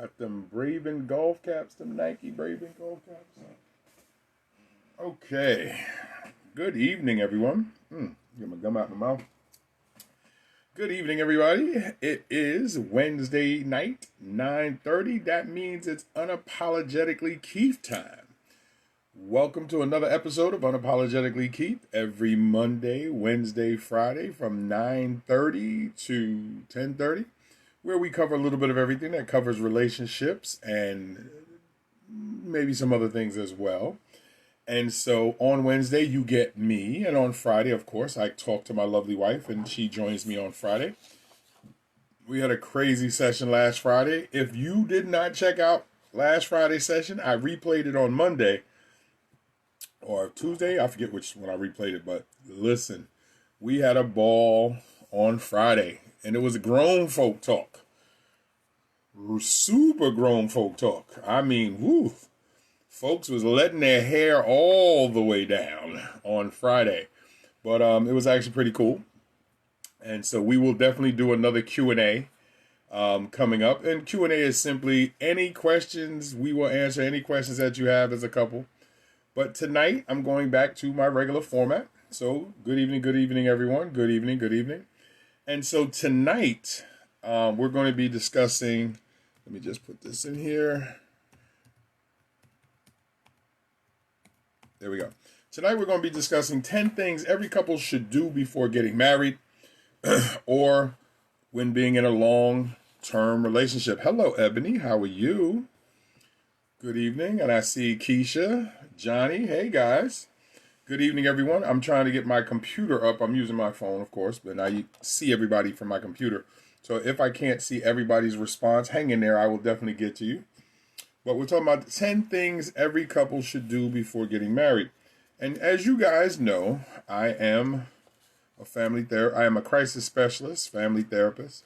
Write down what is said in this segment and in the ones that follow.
Got them Braven golf caps, them Nike Braven golf caps. Okay. Good evening, everyone. Get my gum out my mouth. Good evening, everybody. It is Wednesday night, 9:30. That means it's unapologetically Keith time. Welcome to another episode of Unapologetically Keith. Every Monday, Wednesday, Friday from 9:30 to 10:30, where we cover a little bit of everything that covers relationships and maybe some other things as well. And so on Wednesday, you get me. And on Friday, of course, I talk to my lovely wife and she joins me on Friday. We had a crazy session last Friday. If you did not check out last Friday's session, I replayed it on Monday or Tuesday. I forget which one I replayed it. But listen, we had a ball on Friday. And it was grown folk talk. Super grown folk talk. I mean, woo. Folks was letting their hair all the way down on Friday. But it was actually pretty cool. And so we will definitely do another Q&A coming up. And Q&A is simply any questions. We will answer any questions that you have as a couple. But tonight, I'm going back to my regular format. So good evening, everyone. Good evening. And so tonight, we're going to be discussing, let me just put this in here. There we go. Tonight we're going to be discussing 10 things every couple should do before getting married or when being in a long-term relationship. Hello, Ebony. How are you? Good evening. And I see Keisha, Johnny. Hey, guys. Good evening, everyone. I'm trying to get my computer up. I'm using my phone, of course, but I see everybody from my computer. So if I can't see everybody's response, hang in there. I will definitely get to you. But we're talking about 10 things every couple should do before getting married. And as you guys know, I am a crisis specialist, family therapist.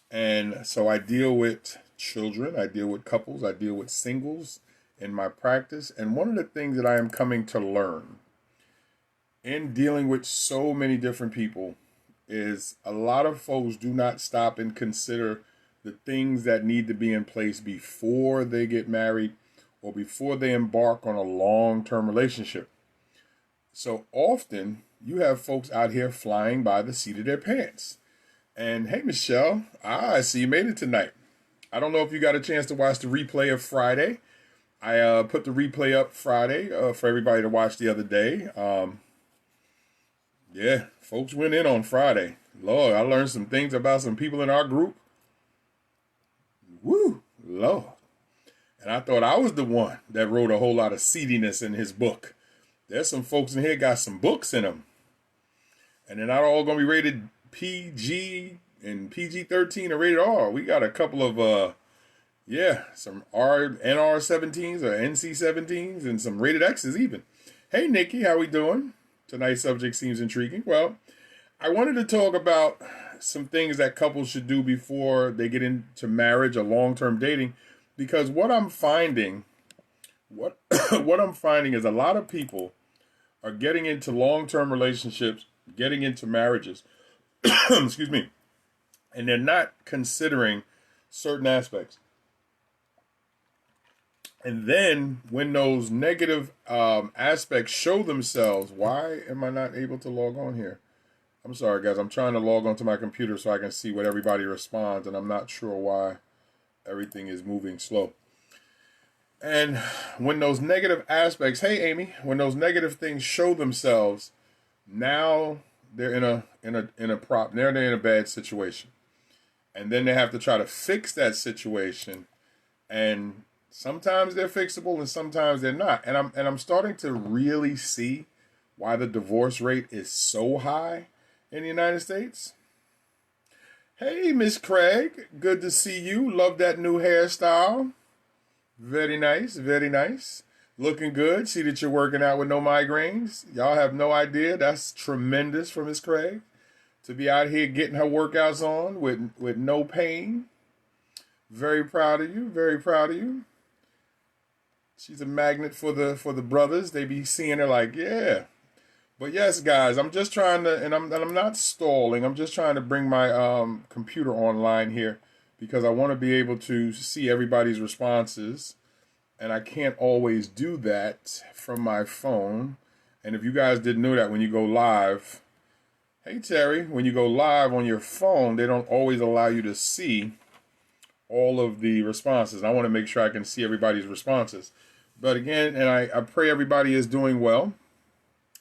And so I deal with children, I deal with couples, I deal with singles in my practice. And one of the things that I am coming to learn in dealing with so many different people is a lot of folks do not stop and consider the things that need to be in place before they get married or before they embark on a long-term relationship. So often you have folks out here flying by the seat of their pants. And hey, Michelle, I see you made it tonight. I don't know if you got a chance to watch the replay of Friday. I put the replay up Friday for everybody to watch the other day. Yeah, folks went in on Friday. Lord, I learned some things about some people in our group. Woo, Lord. And I thought I was the one that wrote a whole lot of seediness in his book. There's some folks in here got some books in them. And they're not all going to be rated PG and PG-13 or rated R. We got a couple of, some NR-17s or NC-17s and some rated X's even. Hey, Nikki, how we doing? Tonight's subject seems intriguing. Well, I wanted to talk about some things that couples should do before they get into marriage or long-term dating, because what I'm finding is a lot of people are getting into long-term relationships, getting into marriages, excuse me, and they're not considering certain aspects. And then when those negative aspects show themselves, why am I not able to log on here? I'm sorry, guys. I'm trying to log onto my computer so I can see what everybody responds, and I'm not sure why everything is moving slow. And when those negative aspects, hey, Amy, when those negative things show themselves, now they're in a bad situation, and then they have to try to fix that situation, and sometimes they're fixable and sometimes they're not. And I'm starting to really see why the divorce rate is so high in the United States. Hey, Miss Craig, good to see you. Love that new hairstyle. Very nice, very nice. Looking good. See that you're working out with no migraines. Y'all have no idea. That's tremendous for Miss Craig to be out here getting her workouts on with no pain. Very proud of you. Very proud of you. She's a magnet for the brothers. They be seeing her like, yeah. But yes, guys, I'm just trying to, and I'm not stalling. I'm just trying to bring my computer online here because I want to be able to see everybody's responses, and I can't always do that from my phone. And if you guys didn't know that, when you go live, hey Terry, when you go live on your phone, they don't always allow you to see all of the responses. I want to make sure I can see everybody's responses. But again, and I pray everybody is doing well.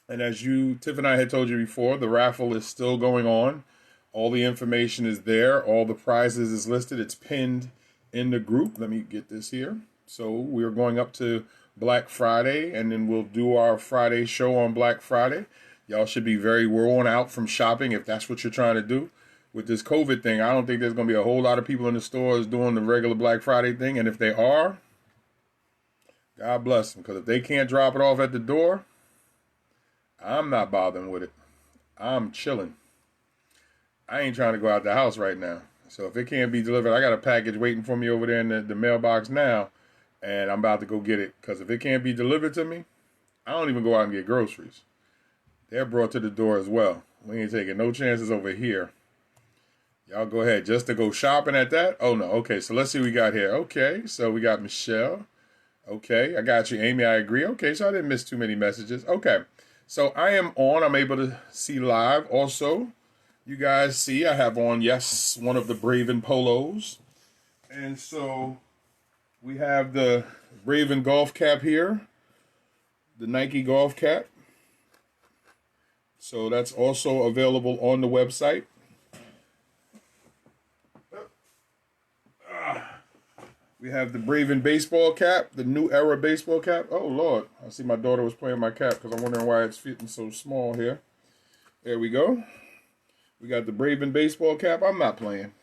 And as Tiff and I had told you before, the raffle is still going on. All the information is there. All the prizes is listed. It's pinned in the group. Let me get this here. So we're going up to Black Friday, and then we'll do our Friday show on Black Friday. Y'all should be very worn out from shopping if that's what you're trying to do. With this COVID thing, I don't think there's going to be a whole lot of people in the stores doing the regular Black Friday thing. And if they are, God bless them. Because if they can't drop it off at the door, I'm not bothering with it. I'm chilling. I ain't trying to go out the house right now. So if it can't be delivered, I got a package waiting for me over there in the mailbox now. And I'm about to go get it. Because if it can't be delivered to me, I don't even go out and get groceries. They're brought to the door as well. We ain't taking no chances over here. Y'all go ahead. Just to go shopping at that? Oh, no. Okay, so let's see what we got here. Okay, so we got Michelle. Okay, I got you, Amy. I agree. Okay, so I didn't miss too many messages. Okay, so I am on. I'm able to see live. Also, you guys see I have on, yes, one of the Braven polos. And so we have the Braven golf cap here, the Nike golf cap. So that's also available on the website. We have the Braven baseball cap, the new era baseball cap. Oh, Lord. I see my daughter was playing my cap because I'm wondering why it's fitting so small here. There we go. We got the Braven baseball cap. I'm not playing.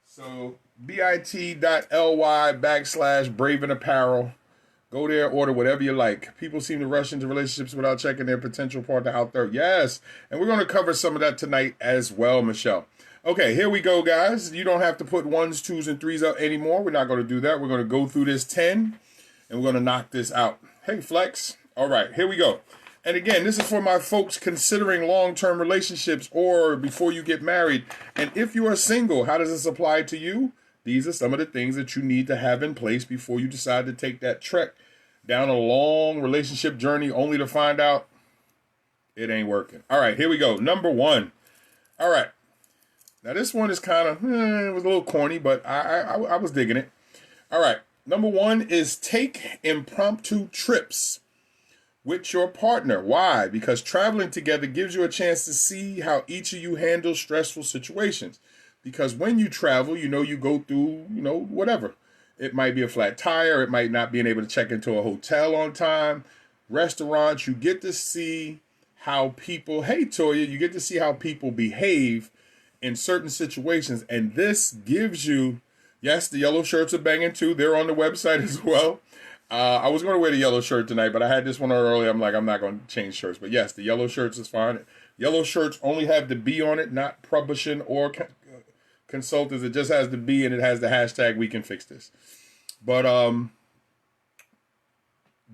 So, bit.ly/Braven apparel. Go there, order whatever you like. People seem to rush into relationships without checking their potential partner out there. Yes. And we're going to cover some of that tonight as well, Michelle. Okay, here we go, guys. You don't have to put 1s, 2s, and 3s up anymore. We're not going to do that. We're going to go through this 10, and we're going to knock this out. Hey, Flex. All right, here we go. And again, this is for my folks considering long-term relationships or before you get married. And if you are single, how does this apply to you? These are some of the things that you need to have in place before you decide to take that trek down a long relationship journey only to find out it ain't working. All right, here we go. Number 1. All right. Now, this one is kind of, it was a little corny, but I was digging it. All right. Number 1 is take impromptu trips with your partner. Why? Because traveling together gives you a chance to see how each of you handles stressful situations. Because when you travel, you go through, whatever. It might be a flat tire. It might not being able to check into a hotel on time. Restaurants, you get to see how people, hey, Toya, you get to see how people behave in certain situations. And this gives you, yes, the yellow shirts are banging too. They're on the website as well. I was going to wear the yellow shirt tonight, but I had this one on earlier. I'm like, I'm not going to change shirts. But yes, the yellow shirts is fine. Yellow shirts only have the B on it, not publishing or consultants. It just has the B and it has the hashtag we can fix this. But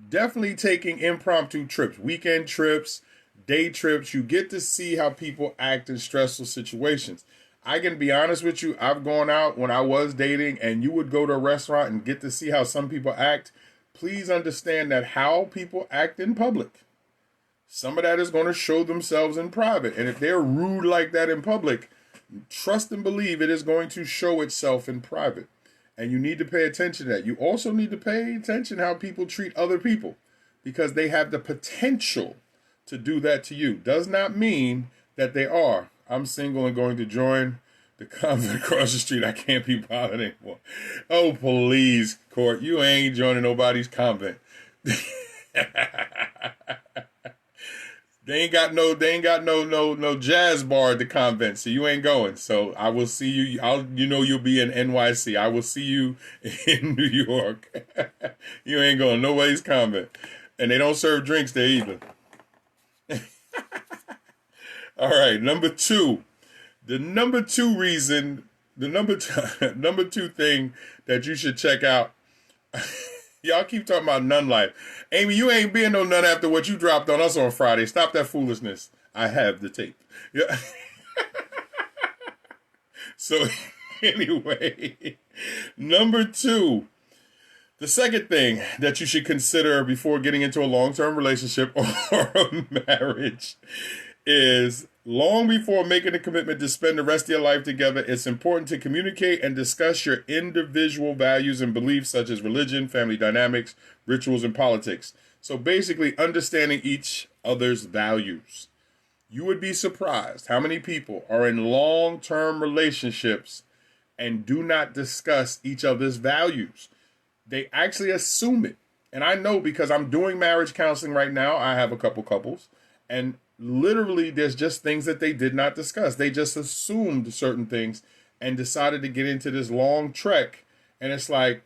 definitely taking impromptu trips, weekend trips, day trips. You get to see how people act in stressful situations. I can be honest with you. I've gone out when I was dating and you would go to a restaurant and get to see how some people act. Please understand that how people act in public, some of that is going to show themselves in private. And if they're rude like that in public, trust and believe it is going to show itself in private. And you need to pay attention to that. You also need to pay attention how people treat other people because they have the potential to do that to you. Does not mean that they are. I'm single and going to join the convent across the street. I can't be bothered anymore. Oh, please, Court. You ain't joining nobody's convent. They ain't got no jazz bar at the convent, so you ain't going. So I will see you. You'll be in NYC. I will see you in New York. You ain't going nobody's convent, and they don't serve drinks there either. All right, number 2. The number 2 reason, number 2 thing that you should check out. Y'all keep talking about nun life. Amy, you ain't being no nun after what you dropped on us on Friday. Stop that foolishness. I have the tape. Yeah. So anyway, number two, the second thing that you should consider before getting into a long-term relationship or a marriage is long before making a commitment to spend the rest of your life together, it's important to communicate and discuss your individual values and beliefs such as religion, family dynamics, rituals, and politics. So basically understanding each other's values. You would be surprised how many people are in long-term relationships and do not discuss each other's values. They actually assume it. And I know because I'm doing marriage counseling right now. I have a couple couples. And literally there's just things that they did not discuss. They just assumed certain things and decided to get into this long trek. And it's like,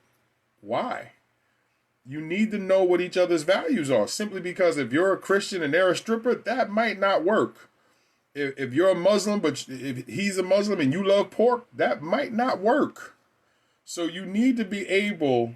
why? You need to know what each other's values are. Simply because if you're a Christian and they're a stripper, that might not work. If you're a Muslim, but if he's a Muslim and you love pork, that might not work. So you need to be able...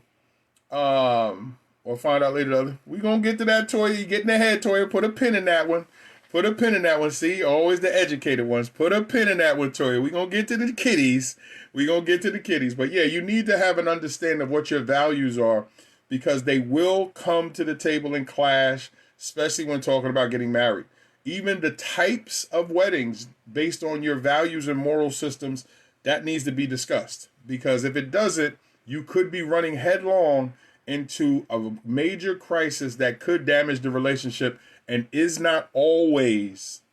we'll find out later. We're going to get to that, Toya. You getting ahead, Toya. Put a pin in that one. Put a pin in that one. See, always the educated ones. Put a pin in that one, Toya. We're going to get to the kiddies. We're going to get to the kiddies. But yeah, you need to have an understanding of what your values are because they will come to the table and clash, especially when talking about getting married. Even the types of weddings based on your values and moral systems, that needs to be discussed. Because if it doesn't, you could be running headlong into a major crisis that could damage the relationship and is not always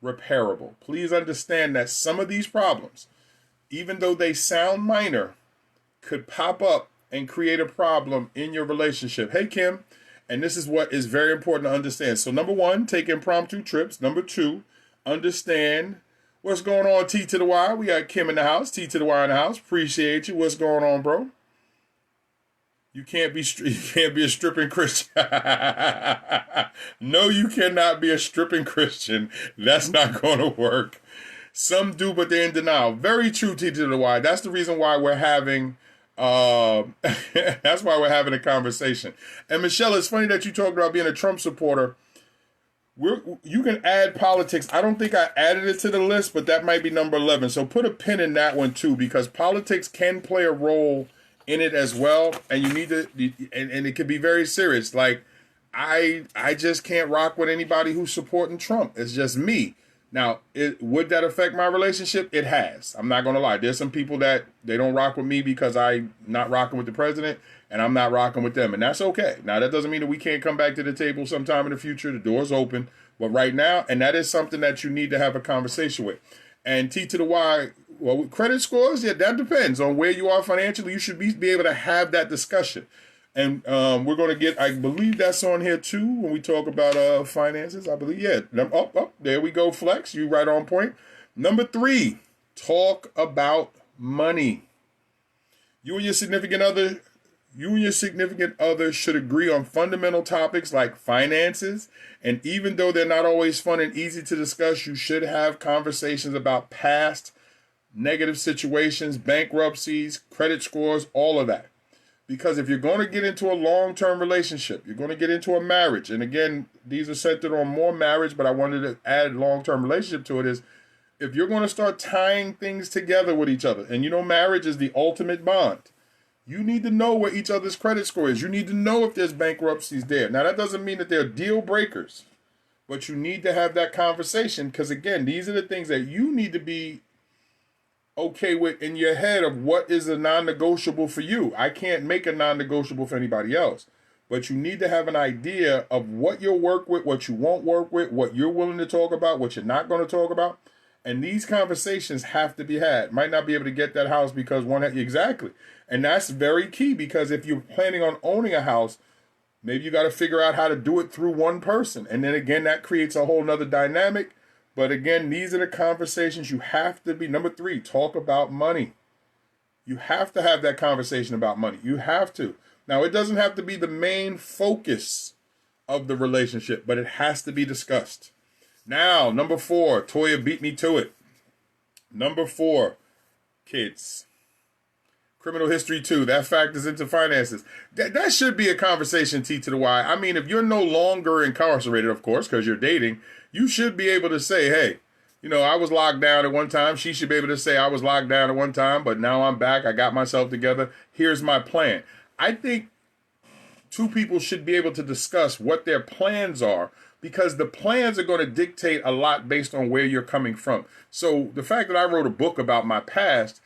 repairable. Please understand that some of these problems, even though they sound minor, could pop up and create a problem in your relationship. Hey, Kim, and this is what is very important to understand. So number one, take impromptu trips. Number two, understand what's going on, T to the Y. We got Kim in the house, T to the Y in the house. Appreciate you. What's going on, bro? You can't be a stripping Christian. No, you cannot be a stripping Christian. That's not going to work. Some do, but they're in denial. Very true, T to the Y. That's the reason why we're having. That's why we're having a conversation. And Michelle, it's funny that you talked about being a Trump supporter. You can add politics. I don't think I added it to the list, but that might be number 11. So put a pin in that one too, because politics can play a role in it as well, and you need to, and it can be very serious. Like I just can't rock with anybody who's supporting Trump. It's just me. Now, would that affect my relationship? It has. I'm not gonna lie. There's some people that they don't rock with me because I'm not rocking with the president, and I'm not rocking with them, and that's okay. Now, that doesn't mean that we can't come back to the table sometime in the future. The door's open, but right now, and that is something that you need to have a conversation with. And T to the Y. Well, with credit scores, yeah, that depends on where you are financially. You should be able to have that discussion. And we're going to get, I believe that's on here too when we talk about finances. I believe, yeah. There we go, Flex. You right on point. Number 3, talk about money. You and your significant other should agree on fundamental topics like finances. And even though they're not always fun and easy to discuss, you should have conversations about past negative situations, bankruptcies, credit scores, all of that. Because if you're going to get into a long-term relationship, you're going to get into a marriage. And again, these are centered on more marriage, but I wanted to add long-term relationship to it is if you're going to start tying things together with each other, and you know marriage is the ultimate bond, you need to know what each other's credit score is. You need to know if there's bankruptcies there. Now, that doesn't mean that they're deal breakers, but you need to have that conversation because, again, these are the things that you need to be okay with in your head of what is a non-negotiable for you. I can't make a non-negotiable for anybody else, but you need to have an idea of what you'll work with, what you won't work with, what you're willing to talk about, what you're not going to talk about. And these conversations have to be had. Might not be able to get that house because exactly. And that's very key because if you're planning on owning a house, maybe you got to figure out how to do it through one person. And then again, that creates a whole nother dynamic. But again, these are the conversations you have to be. Number 3, talk about money. You have to have that conversation about money. You have to. Now, it doesn't have to be the main focus of the relationship, but it has to be discussed. Now, number 4, Toya beat me to it. Number 4, kids. Criminal history too. That factors into finances. That should be a conversation, T to the Y. I mean, if you're no longer incarcerated, of course, because you're dating, you should be able to say, hey, You know, I was locked down at one time. She should be able to say I was locked down at one time, but now I'm back. I got myself together. Here's my plan. I think two people should be able to discuss what their plans are, because the plans are going to dictate a lot based on where you're coming from. So the fact that I wrote a book about my past,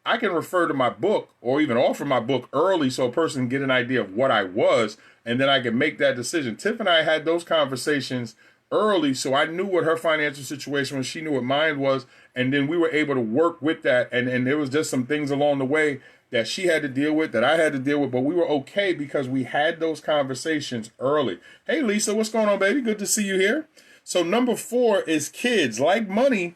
I can refer to my book or even offer my book early so a person can get an idea of what I was, and then I can make that decision. Tiff and I had those conversations early, so I knew what her financial situation was. She knew what mine was, and then we were able to work with that. And there was just some things along the way that she had to deal with, that I had to deal with, but we were okay because we had those conversations early. Hey, Lisa, what's going on, baby? Good to see you here. So number 4 is kids. Like money,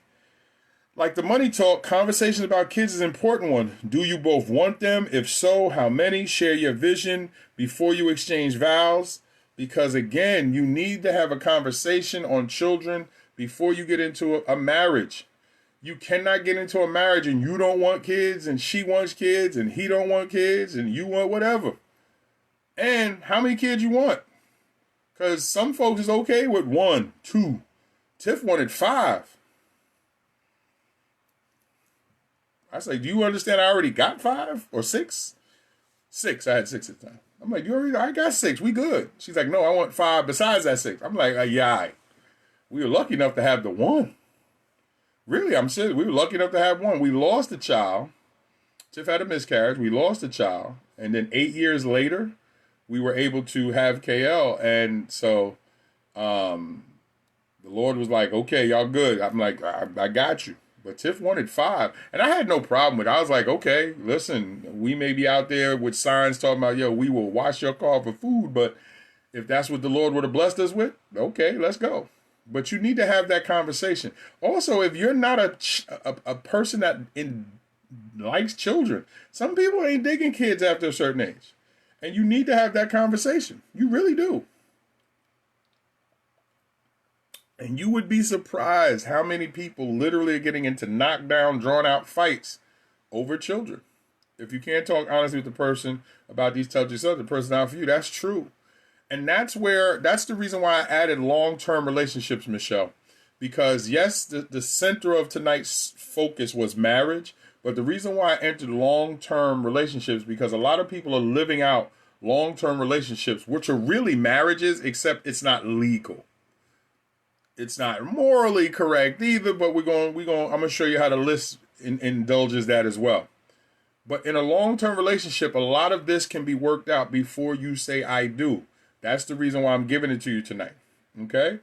like the money talk, conversations about kids is an important one. Do you both want them? If so, how many? Share your vision before you exchange vows. Because again, you need to have a conversation on children before you get into a marriage. You cannot get into a marriage and you don't want kids, and she wants kids, and he don't want kids, and you want whatever. And how many kids you want? Because some folks is okay with 1, 2. Tiff wanted 5. I say, do you understand I already got 5 or 6? 6. I had 6 at the time. I'm like, I got 6. We good. She's like, no, I want 5 besides that 6. I'm like, yeah. We were lucky enough to have the 1. Really, I'm serious. We were lucky enough to have 1. We lost a child. Tiff had a miscarriage. We lost a child. And then 8 years later, we were able to have KL. And so the Lord was like, okay, y'all good. I'm like, I got you. But Tiff wanted 5. And I had no problem with it. I was like, okay, listen, we may be out there with signs talking about, yo, we will wash your car for food. But if that's what the Lord would have blessed us with, okay, let's go. But you need to have that conversation. Also, if you're not a person that likes children, some people ain't digging kids after a certain age. And you need to have that conversation. You really do. And you would be surprised how many people literally are getting into knockdown, drawn-out fights over children. If you can't talk honestly with the person about these touchy subjects, the person not for you, that's true. And that's the reason why I added long-term relationships, Michelle. Because yes, the center of tonight's focus was marriage, but the reason why I entered long-term relationships, because a lot of people are living out long-term relationships, which are really marriages, except it's not legal. It's not morally correct either, but I'm gonna show you how the list indulges that as well. But in a long-term relationship, a lot of this can be worked out before you say I do. That's the reason why I'm giving it to you tonight. Okay?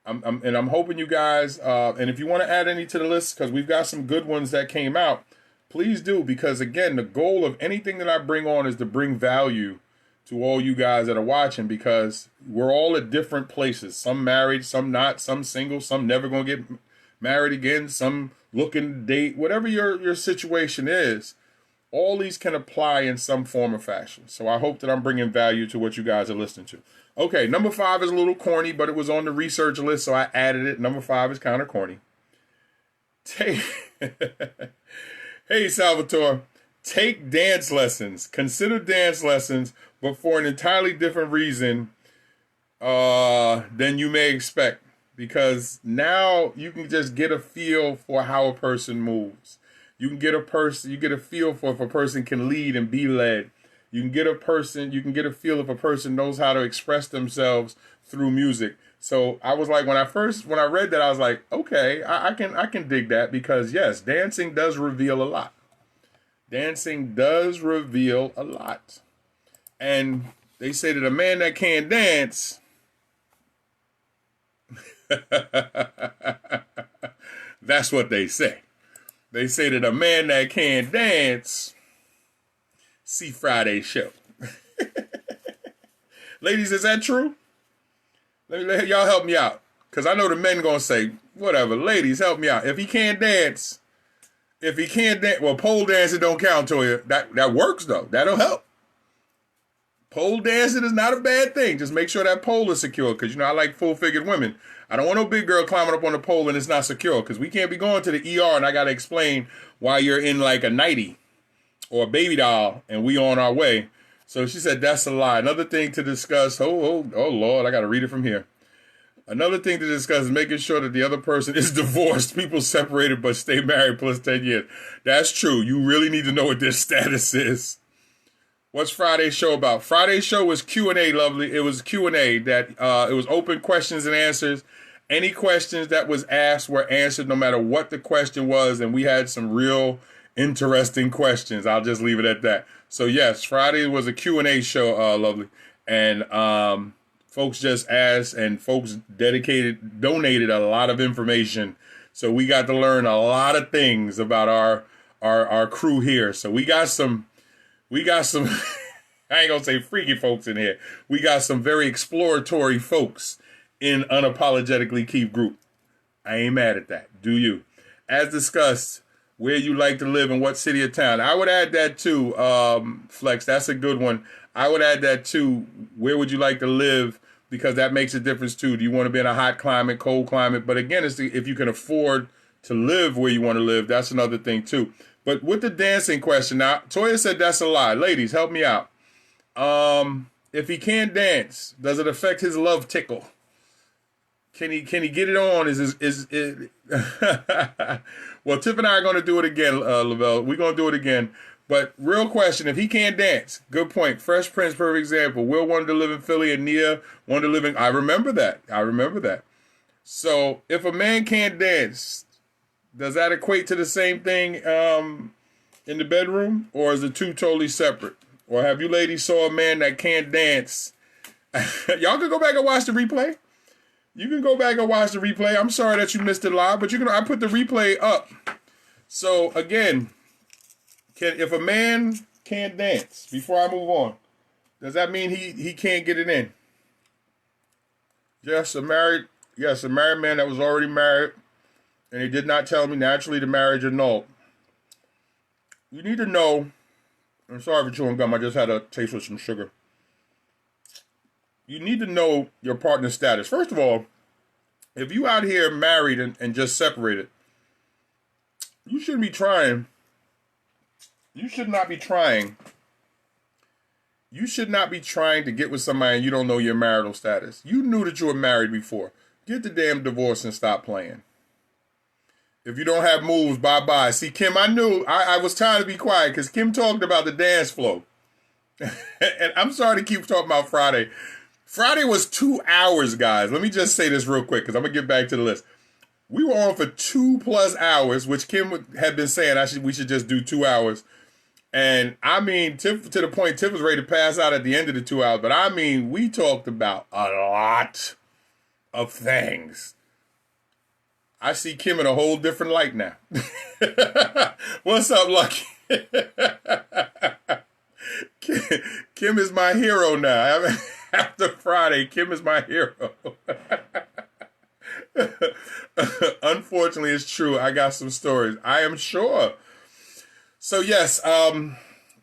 I'm hoping you guys, and if you want to add any to the list, because we've got some good ones that came out, please do. Because again, the goal of anything that I bring on is to bring value to all you guys that are watching, because we're all at different places. Some married, some not, some single, some never going to get married again, some looking to date, whatever your situation is. All these can apply in some form or fashion. So I hope that I'm bringing value to what you guys are listening to. Okay, number 5 is a little corny, but it was on the research list, so I added it. Number 5 is kind of corny. Hey, Salvatore, take dance lessons. Consider dance lessons, but for an entirely different reason than you may expect. Because now you can just get a feel for how a person moves. You get a feel for if a person can lead and be led. You can get a feel if a person knows how to express themselves through music. So I was like, when I read that, I was like, okay, I can dig that, because yes, dancing does reveal a lot. Dancing does reveal a lot. And they say that a man that can't dance, that's what they say. They say that a man that can't dance, see Friday's show. Ladies, is that true? Y'all help me out. Because I know the men going to say, whatever. Ladies, help me out. If he can't dance, well, pole dancing don't count, Toya. That works, though. That'll help. Pole dancing is not a bad thing. Just make sure that pole is secure, because, I like full-figured women. I don't want no big girl climbing up on the pole and it's not secure, because we can't be going to the ER and I got to explain why you're in like a nightie or a baby doll and we on our way. So she said that's a lie. Another thing to discuss. Oh Lord, I got to read it from here. Another thing to discuss is making sure that the other person is divorced. People separated but stay married plus 10 years. That's true. You really need to know what their status is. What's Friday's show about? Friday's show was Q&A, lovely. It was Q&A that it was open questions and answers. Any questions that was asked were answered no matter what the question was, and we had some real interesting questions. I'll just leave it at that. So yes, Friday was a Q&A show, lovely. And folks just asked, and folks donated a lot of information. So we got to learn a lot of things about our crew here. So we got some I ain't gonna say freaky folks in here. We got some very exploratory folks in Unapologetically Keith group. I ain't mad at that. Do you? As discussed, where you like to live and what city or town. I would add that too, Flex. That's a good one. I would add that too. Where would you like to live? Because that makes a difference too. Do you want to be in a hot climate, cold climate? But again, if you can afford to live where you want to live, that's another thing too. But with the dancing question, now, Toya said that's a lie. Ladies, help me out. If he can't dance, does it affect his love tickle? Can he get it on? Well, Tiff and I are going to do it again, Lavelle. We're going to do it again. But real question, if he can't dance, good point. Fresh Prince, perfect example. Will wanted to live in Philly and Nia wanted to live in... I remember that. So if a man can't dance, does that equate to the same thing in the bedroom? Or is it two totally separate? Or have you ladies saw a man that can't dance? Y'all can go back and watch the replay. You can go back and watch the replay. I'm sorry that you missed it live, but I put the replay up. So again, if a man can't dance, before I move on, does that mean he can't get it in? Yes, a married man that was already married, and he did not tell me naturally the marriage annulled. You need to know. I'm sorry for chewing gum. I just had a taste with some sugar. You need to know your partner's status. First of all, if you out here married and just separated, you shouldn't be trying. You should not be trying. You should not be trying to get with somebody and you don't know your marital status. You knew that you were married before. Get the damn divorce and stop playing. If you don't have moves, bye-bye. See, Kim, I knew. I was trying to be quiet because Kim talked about the dance flow. And I'm sorry to keep talking about Friday. Friday was 2 hours, guys. Let me just say this real quick because I'm going to get back to the list. We were on for 2+ hours, which Kim had been saying we should just do 2 hours. And I mean, to the point, Tiff was ready to pass out at the end of the 2 hours. But I mean, we talked about a lot of things. I see Kim in a whole different light now. What's up, Lucky? Kim is my hero now. After Friday, Kim is my hero. Unfortunately, it's true. I got some stories. I am sure. So yes,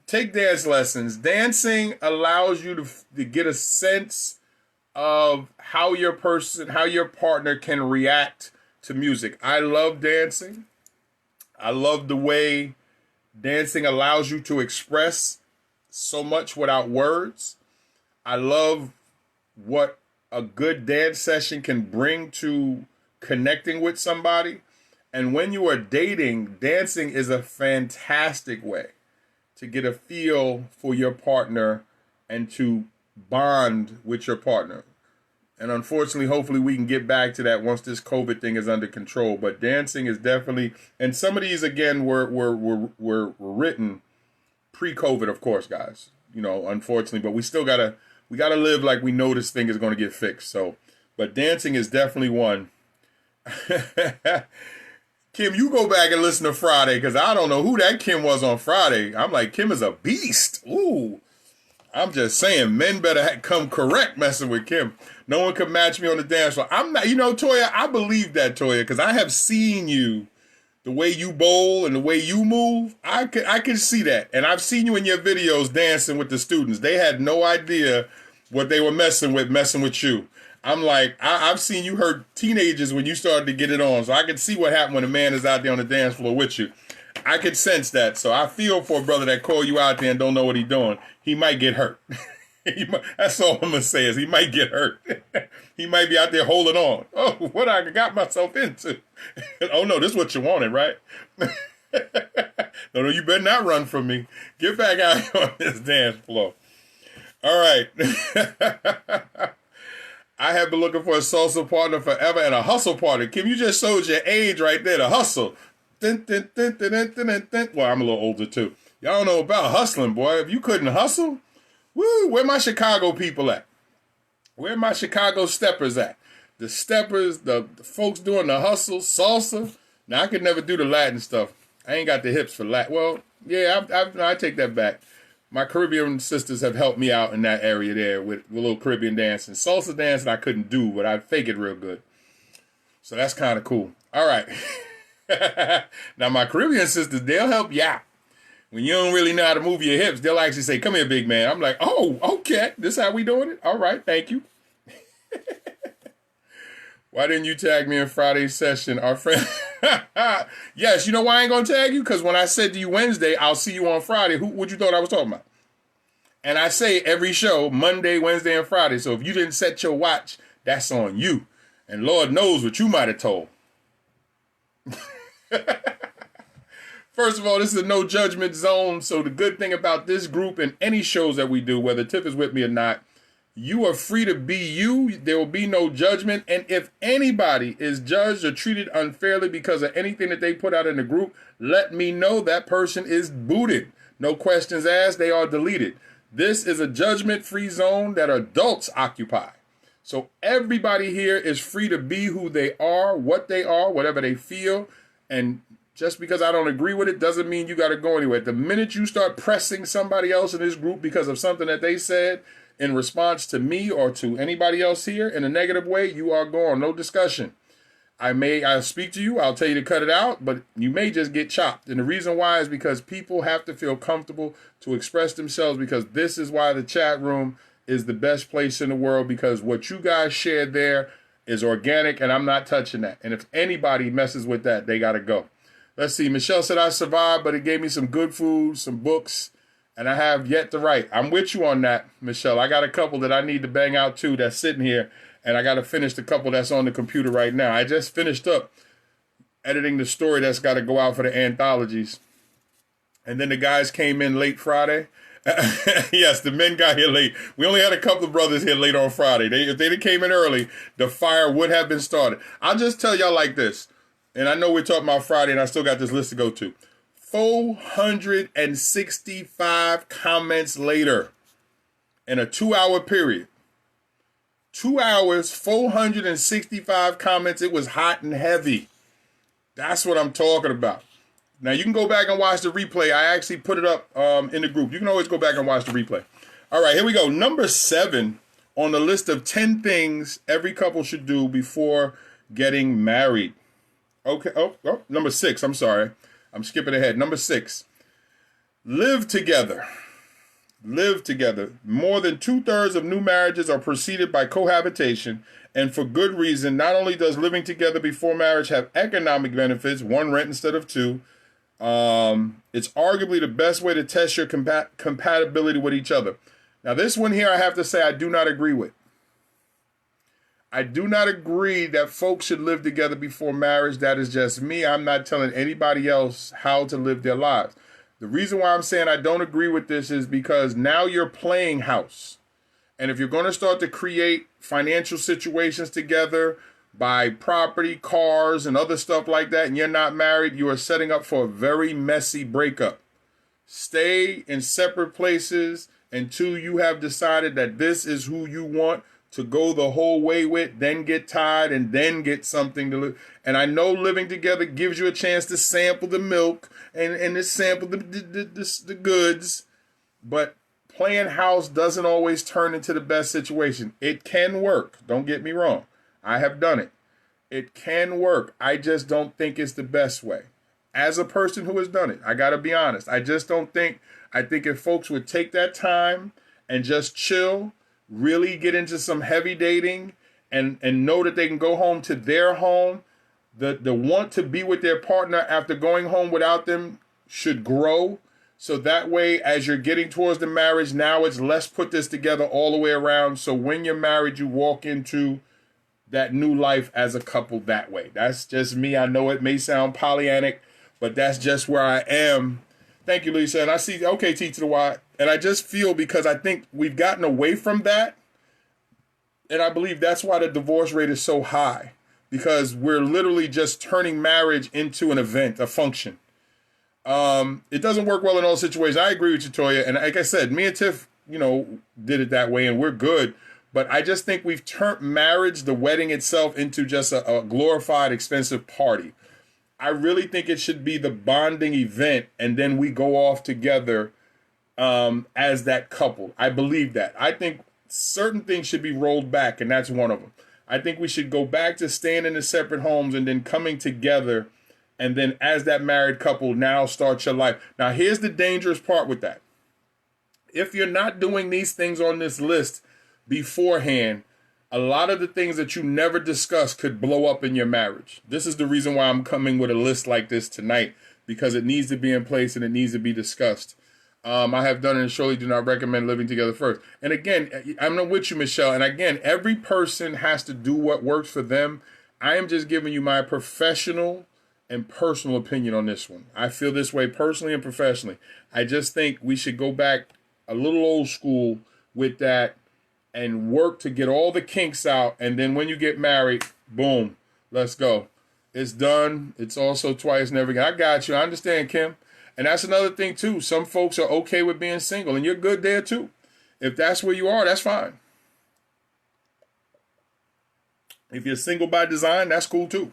take dance lessons. Dancing allows you to get a sense of how your partner can react to music. I love dancing. I love the way dancing allows you to express so much without words. I love what a good dance session can bring to connecting with somebody. And when you are dating, dancing is a fantastic way to get a feel for your partner and to bond with your partner. And unfortunately, hopefully we can get back to that once this COVID thing is under control. But dancing is definitely, and some of these again were written pre-COVID, of course, guys. You know, unfortunately, but we gotta live like we know this thing is going to get fixed. So, but dancing is definitely one. Kim, you go back and listen to Friday because I don't know who that Kim was on Friday. I'm like, Kim is a beast. Ooh. I'm just saying, men better come correct messing with Kim. No one can match me on the dance floor. I'm not, Toya, I believe that, Toya, because I have seen you, the way you bowl and the way you move. I can see that. And I've seen you in your videos dancing with the students. They had no idea what they were messing with you. I'm like, I've seen you hurt teenagers when you started to get it on. So I can see what happened when a man is out there on the dance floor with you. I could sense that. So I feel for a brother that call you out there and don't know what he's doing. He might get hurt. That's all I'm gonna say is he might get hurt. He might be out there holding on. Oh, what I got myself into? Oh no, this is what you wanted, right? No, you better not run from me. Get back out here on this dance floor. All right. I have been looking for a salsa partner forever and a hustle partner. Kim, you just showed your age right there, the hustle. Well, I'm a little older too. Y'all don't know about hustling, boy. If you couldn't hustle, woo, where my Chicago people at? Where my Chicago steppers at? The steppers, the folks doing the hustle, salsa. Now, I could never do the Latin stuff. I ain't got the hips for Latin. Well, yeah, I take that back. My Caribbean sisters have helped me out in that area there with a little Caribbean dancing. Salsa dancing I couldn't do, but I fake it real good. So that's kind of cool. All right. Now, my Caribbean sisters, they'll help you out. When you don't really know how to move your hips, they'll actually say, come here, big man. I'm like, oh, okay. This how we doing it? All right, thank you. Why didn't you tag me in Friday's session? Our friend. Yes, you know why I ain't going to tag you? Because when I said to you Wednesday, I'll see you on Friday, what you thought I was talking about? And I say every show, Monday, Wednesday, and Friday. So if you didn't set your watch, that's on you. And Lord knows what you might have told. First of all, this is a no judgment zone. So the good thing about this group and any shows that we do, whether Tiff is with me or not, you are free to be you. There will be no judgment. And if anybody is judged or treated unfairly because of anything that they put out in the group, let me know that person is booted. No questions asked. They are deleted. This is a judgment-free zone that adults occupy. So everybody here is free to be who they are, whatever they feel. And just because I don't agree with it doesn't mean you got to go anywhere. The minute you start pressing somebody else in this group because of something that they said in response to me or to anybody else here in a negative way, you are gone. No discussion. I'll speak to you. I'll tell you to cut it out, but you may just get chopped. And the reason why is because people have to feel comfortable to express themselves, because this is why the chat room is the best place in the world, because what you guys shared there is organic and I'm not touching that. And if anybody messes with that, they got to go. Let's see. Michelle said I survived, but it gave me some good food, some books, and I have yet to write. I'm with you on that, Michelle. I got a couple that I need to bang out too that's sitting here, and I got to finish the couple that's on the computer right now. I just finished up editing the story that's got to go out for the anthologies. And then the guys came in late Friday. Yes, the men got here late. We only had a couple of brothers here late on Friday. If they came in early, the fire would have been started. I'll just tell y'all like this, and I know we're talking about Friday, and I still got this list to go to. 465 comments later in a 2-hour period. 2 hours, 465 comments. It was hot and heavy. That's what I'm talking about. Now, you can go back and watch the replay. I actually put it up in the group. You can always go back and watch the replay. All right, here we go. Number 7 on the list of 10 things every couple should do before getting married. Okay. Oh, number 6. I'm sorry. I'm skipping ahead. Number 6. Live together. Live together. More than 2/3 of new marriages are preceded by cohabitation, and for good reason. Not only does living together before marriage have economic benefits, 1 rent instead of 2, it's arguably the best way to test your compatibility with each other. Now, this one here, I have to say, I do not agree with. I do not agree that folks should live together before marriage. That is just me. I'm not telling anybody else how to live their lives. The reason why I'm saying I don't agree with this is because now you're playing house. And if you're going to start to create financial situations together, buy property, cars, and other stuff like that, and you're not married, you are setting up for a very messy breakup. Stay in separate places until you have decided that this is who you want to go the whole way with, then get tired, and then get something to live. And I know living together gives you a chance to sample the milk and to sample the goods, but playing house doesn't always turn into the best situation. It can work. Don't get me wrong. I have done it. It can work. I just don't think it's the best way. As a person who has done it, I got to be honest. I just don't think, I think if folks would take that time and just chill, really get into some heavy dating and know that they can go home to their home, the want to be with their partner after going home without them should grow. So that way, as you're getting towards the marriage, now it's let's put this together all the way around. So when you're married, you walk into that new life as a couple that way. That's just me. I know it may sound Pollyannic, but that's just where I am. Thank you, Lisa. And I see, okay, T to the Y. And I just feel, because I think we've gotten away from that. And I believe that's why the divorce rate is so high, because we're literally just turning marriage into an event, a function. It doesn't work well in all situations. I agree with you, Toya. And like I said, me and Tiff, did it that way and we're good. But I just think we've turned marriage, the wedding itself, into just a glorified, expensive party. I really think it should be the bonding event, and then we go off together as that couple. I believe that. I think certain things should be rolled back, and that's one of them. I think we should go back to staying in the separate homes and then coming together, and then as that married couple, now start your life. Now, here's the dangerous part with that. If you're not doing these things on this list beforehand, a lot of the things that you never discuss could blow up in your marriage. This is the reason why I'm coming with a list like this tonight, because it needs to be in place and it needs to be discussed. I have done it and surely do not recommend living together first. And again, I'm not with you, Michelle. And again, every person has to do what works for them. I am just giving you my professional and personal opinion on this one. I feel this way personally and professionally. I just think we should go back a little old school with that and work to get all the kinks out. And then when you get married, boom, let's go. It's done. It's also twice, never again. I got you. I understand, Kim. And that's another thing, too. Some folks are okay with being single, and you're good there, too. If that's where you are, that's fine. If you're single by design, that's cool, too.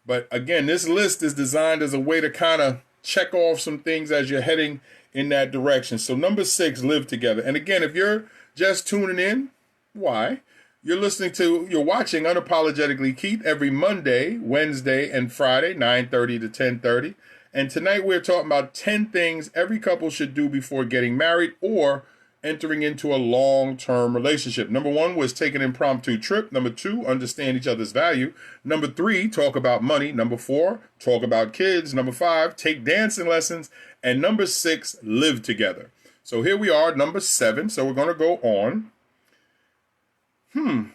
But again, this list is designed as a way to kind of check off some things as you're heading in that direction. So number 6, live together. And again, if you're just tuning in, why? You're watching Unapologetically Keith every Monday, Wednesday, and Friday, 9:30 to 10:30. And tonight we're talking about 10 things every couple should do before getting married or entering into a long-term relationship. Number 1 was take an impromptu trip. Number 2, understand each other's value. Number 3, talk about money. Number 4, talk about kids. Number 5, take dancing lessons. And number 6, live together. So here we are, number 7. So we're going to go on.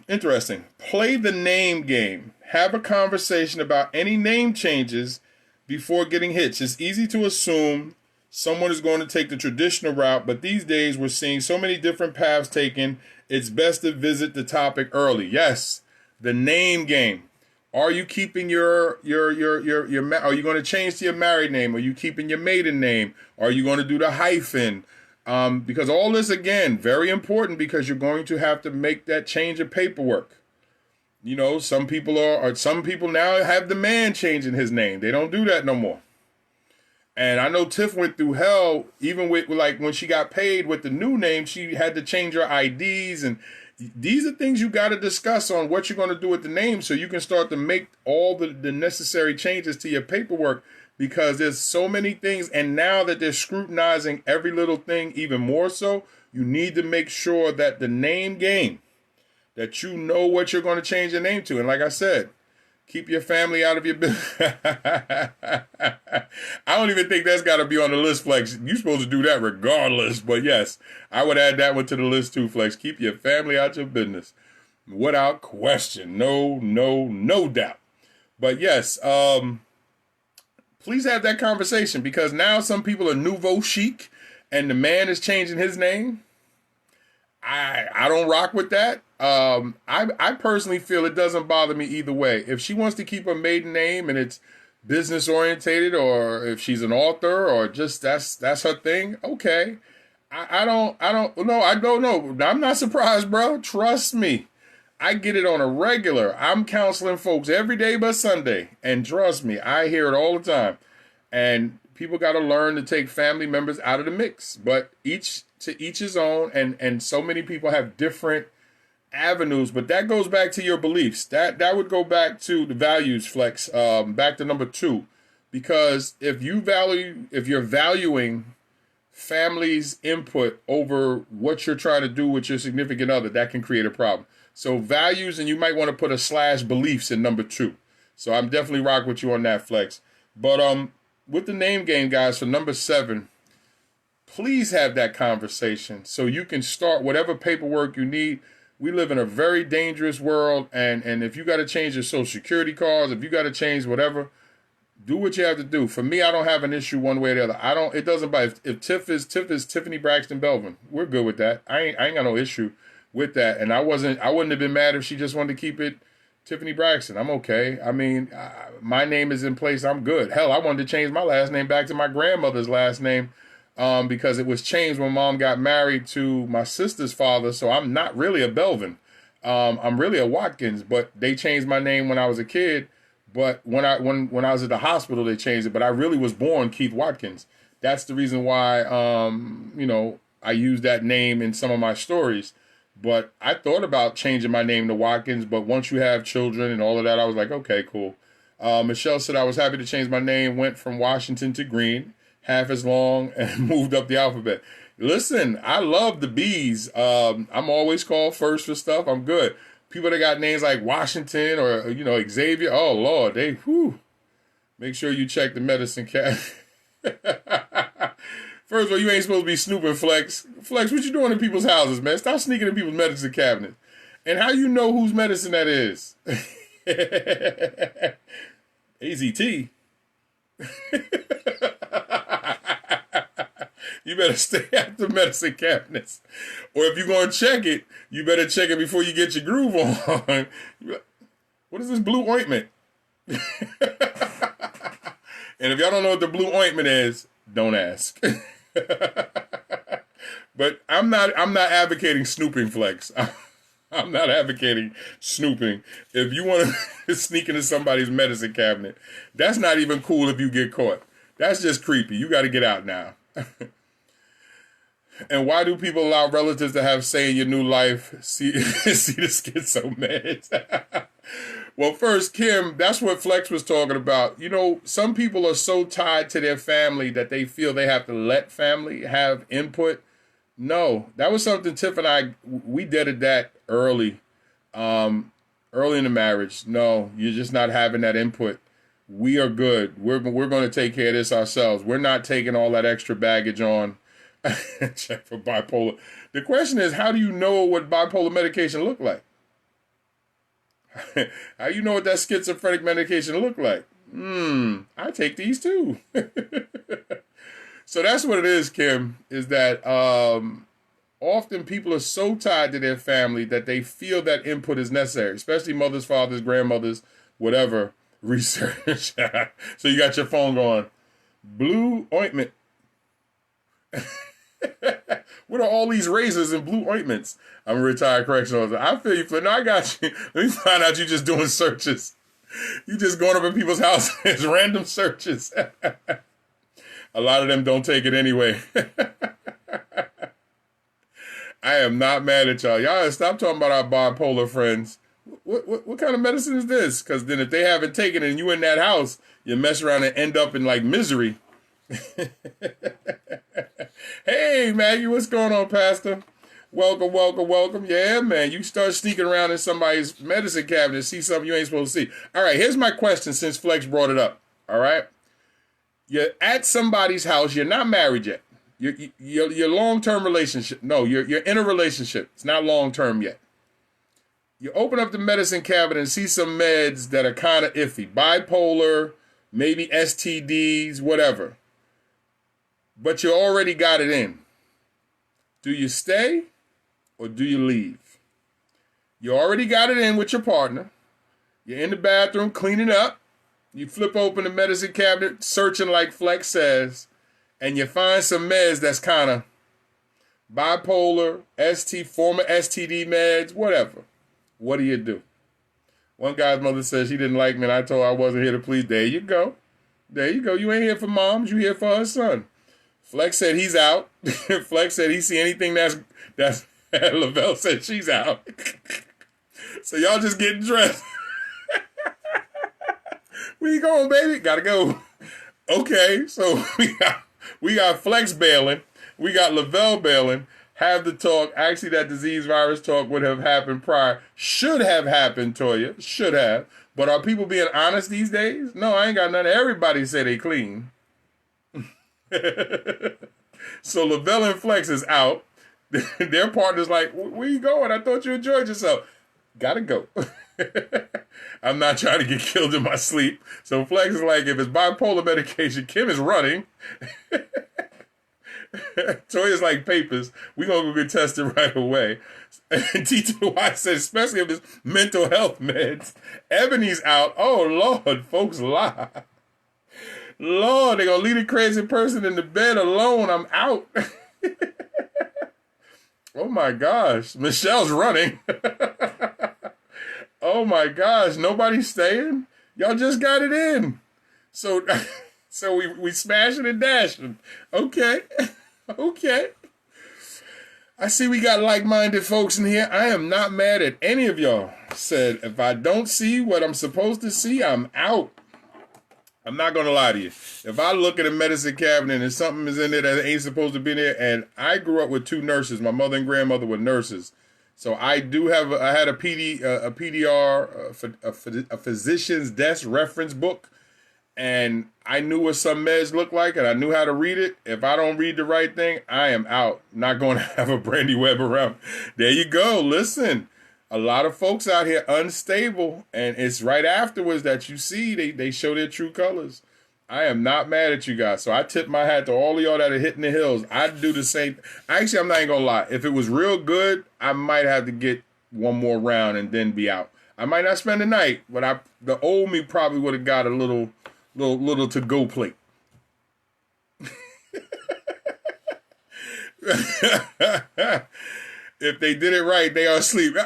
Interesting. Play the name game. Have a conversation about any name changes before getting hitched. It's easy to assume someone is going to take the traditional route, but these days we're seeing so many different paths taken. It's best to visit the topic early. Yes, the name game. Are you keeping are you going to change to your married name? Are you keeping your maiden name? Are you going to do the hyphen? Because all this, again, very important, because you're going to have to make that change of paperwork. Some people now have the man changing his name. They don't do that no more. And I know Tiff went through hell, even with like when she got paid with the new name, she had to change her IDs. And these are things you got to discuss on what you're going to do with the name, so you can start to make all the necessary changes to your paperwork, because there's so many things. And now that they're scrutinizing every little thing even more so, you need to make sure that the name game, that you know what you're going to change your name to. And like I said, keep your family out of your business. I don't even think that's got to be on the list, Flex. You're supposed to do that regardless. But yes, I would add that one to the list too, Flex. Keep your family out your business. Without question. No doubt. But yes, please have that conversation, because now some people are nouveau chic and the man is changing his name. I don't rock with that. I personally feel it doesn't bother me either way. If she wants to keep her maiden name and it's business orientated, or if she's an author, or just that's her thing, okay. I don't know. I'm not surprised, bro. Trust me. I get it on a regular. I'm counseling folks every day but Sunday. And trust me, I hear it all the time. And people got to learn to take family members out of the mix. But each his own. And so many people have different avenues. But that goes back to your beliefs. That would go back to the values, Flex. Back to number 2. Because if you're valuing family's input over what you're trying to do with your significant other, that can create a problem. So values, and you might want to put a / beliefs in number 2. So I'm definitely rock with you on that, Flex. But with the name game, guys, for number 7, please have that conversation so you can start whatever paperwork you need. We live in a very dangerous world, and if you got to change your social security cards, if you got to change whatever, do what you have to do. For me, I don't have an issue one way or the other. I don't. It doesn't matter if Tiff is Tiffany Braxton Belvin. We're good with that. I ain't got no issue with that. And I wouldn't have been mad if she just wanted to keep it Tiffany Braxton. I'm okay. I mean, my name is in place. I'm good. Hell, I wanted to change my last name back to my grandmother's last name because it was changed when Mom got married to my sister's father. So I'm not really a Belvin. I'm really a Watkins. But they changed my name when I was a kid. But when I was at the hospital, they changed it. But I really was born Keith Watkins. That's the reason why, I use that name in some of my stories. But I thought about changing my name to Watkins. But once you have children and all of that, I was like, okay, cool. Michelle said I was happy to change my name, went from Washington to Green, half as long, and moved up the alphabet. Listen, I love the B's. I'm always called first for stuff. I'm good. People that got names like Washington or, Xavier. Oh, Lord. Make sure you check the medicine cabinet. First of all, you ain't supposed to be snooping, Flex. Flex, what you doing in people's houses, man? Stop sneaking in people's medicine cabinets. And how you know whose medicine that is? AZT. You better stay out the medicine cabinets. Or if you're going to check it, you better check it before you get your groove on. What is this blue ointment? And if y'all don't know what the blue ointment is, don't ask. But I'm not advocating snooping, Flex. I'm not advocating snooping. If you want to sneak into somebody's medicine cabinet, that's not even cool if you get caught. That's just creepy. You got to get out now. And why do people allow relatives to have say in your new life? See the schizo meds. Well, first, Kim, that's what Flex was talking about. Some people are so tied to their family that they feel they have to let family have input. No, that was something Tiff and we did that early in the marriage. No, you're just not having that input. We are good. We're going to take care of this ourselves. We're not taking all that extra baggage on. Check for bipolar. The question is, how do you know what bipolar medication look like? How you know what that schizophrenic medication look like? I take these too. So that's what it is, Kim, is that often people are so tied to their family that they feel that input is necessary, especially mothers, fathers, grandmothers, whatever, research. So you got your phone going, blue ointment. What are all these razors and blue ointments? I'm a retired correctional officer. I feel you, Flynn. No, I got you. Let me find out you just doing searches. You just going up in people's houses, random searches. A lot of them don't take it anyway. I am not mad at y'all. Y'all stop talking about our bipolar friends. What kind of medicine is this? Because then if they haven't taken it and you in that house, you mess around and end up in like misery. Hey, Maggie, what's going on, Pastor? Welcome. Yeah, man, you start sneaking around in somebody's medicine cabinet and see something you ain't supposed to see. All right, here's my question since Flex brought it up. All right, you're at somebody's house. You're not married yet. Your long-term relationship. No, you're in a relationship. It's not long-term yet. You open up the medicine cabinet and see some meds that are kind of iffy. Bipolar, maybe STDs, whatever. But you already got it in. Do you stay or do you leave? You already got it in with your partner. You're in the bathroom cleaning up. You flip open the medicine cabinet, searching like Flex says, and you find some meds that's kind of bipolar, former STD meds, whatever. What do you do? One guy's mother says she didn't like me and I told her I wasn't here to please. There you go. You ain't here for moms. You here for her son. Flex said he's out. Flex said he see anything that's Lavelle said she's out. So y'all just getting dressed. Where you going, baby? Gotta go. Okay, so we got Flex bailing. We got Lavelle bailing. Have the talk. Actually, that disease virus talk would have happened prior. Should have happened, Toya. Should have. But are people being honest these days? No, I ain't got nothing. Everybody say they clean. So Lavelle and Flex is out. Their partner's like, where you going? I thought you enjoyed yourself. Gotta go. I'm not trying to get killed in my sleep. So Flex is like, if it's bipolar medication, Kim is running. Toya's like, papers. We gonna go get tested right away. And T to the Y says, especially if it's mental health meds. Ebony's out. Oh Lord, folks lie. Lord, they gonna leave a crazy person in the bed alone. I'm out. Oh my gosh. Michelle's running. Oh my gosh. Nobody's staying? Y'all just got it in. So we smashing and dashing. Okay. Okay. I see we got like-minded folks in here. I am not mad at any of y'all. Said, if I don't see what I'm supposed to see, I'm out. I'm not going to lie to you. If I look at a medicine cabinet and something is in there that ain't supposed to be there, and I grew up with two nurses. My mother and grandmother were nurses. So I had a PDR, a physician's desk reference book, and I knew what some meds looked like, and I knew how to read it. If I don't read the right thing, I am out. Not going to have a Brandy Webb around. There you go. Listen. A lot of folks out here unstable, and it's right afterwards that you see they show their true colors. I am not mad at you guys. So I tip my hat to all of y'all that are hitting the hills. I'd do the same. Actually, I'm not even going to lie. If it was real good, I might have to get one more round and then be out. I might not spend the night, but the old me probably would have got a little to-go plate. If they did it right, they are asleep.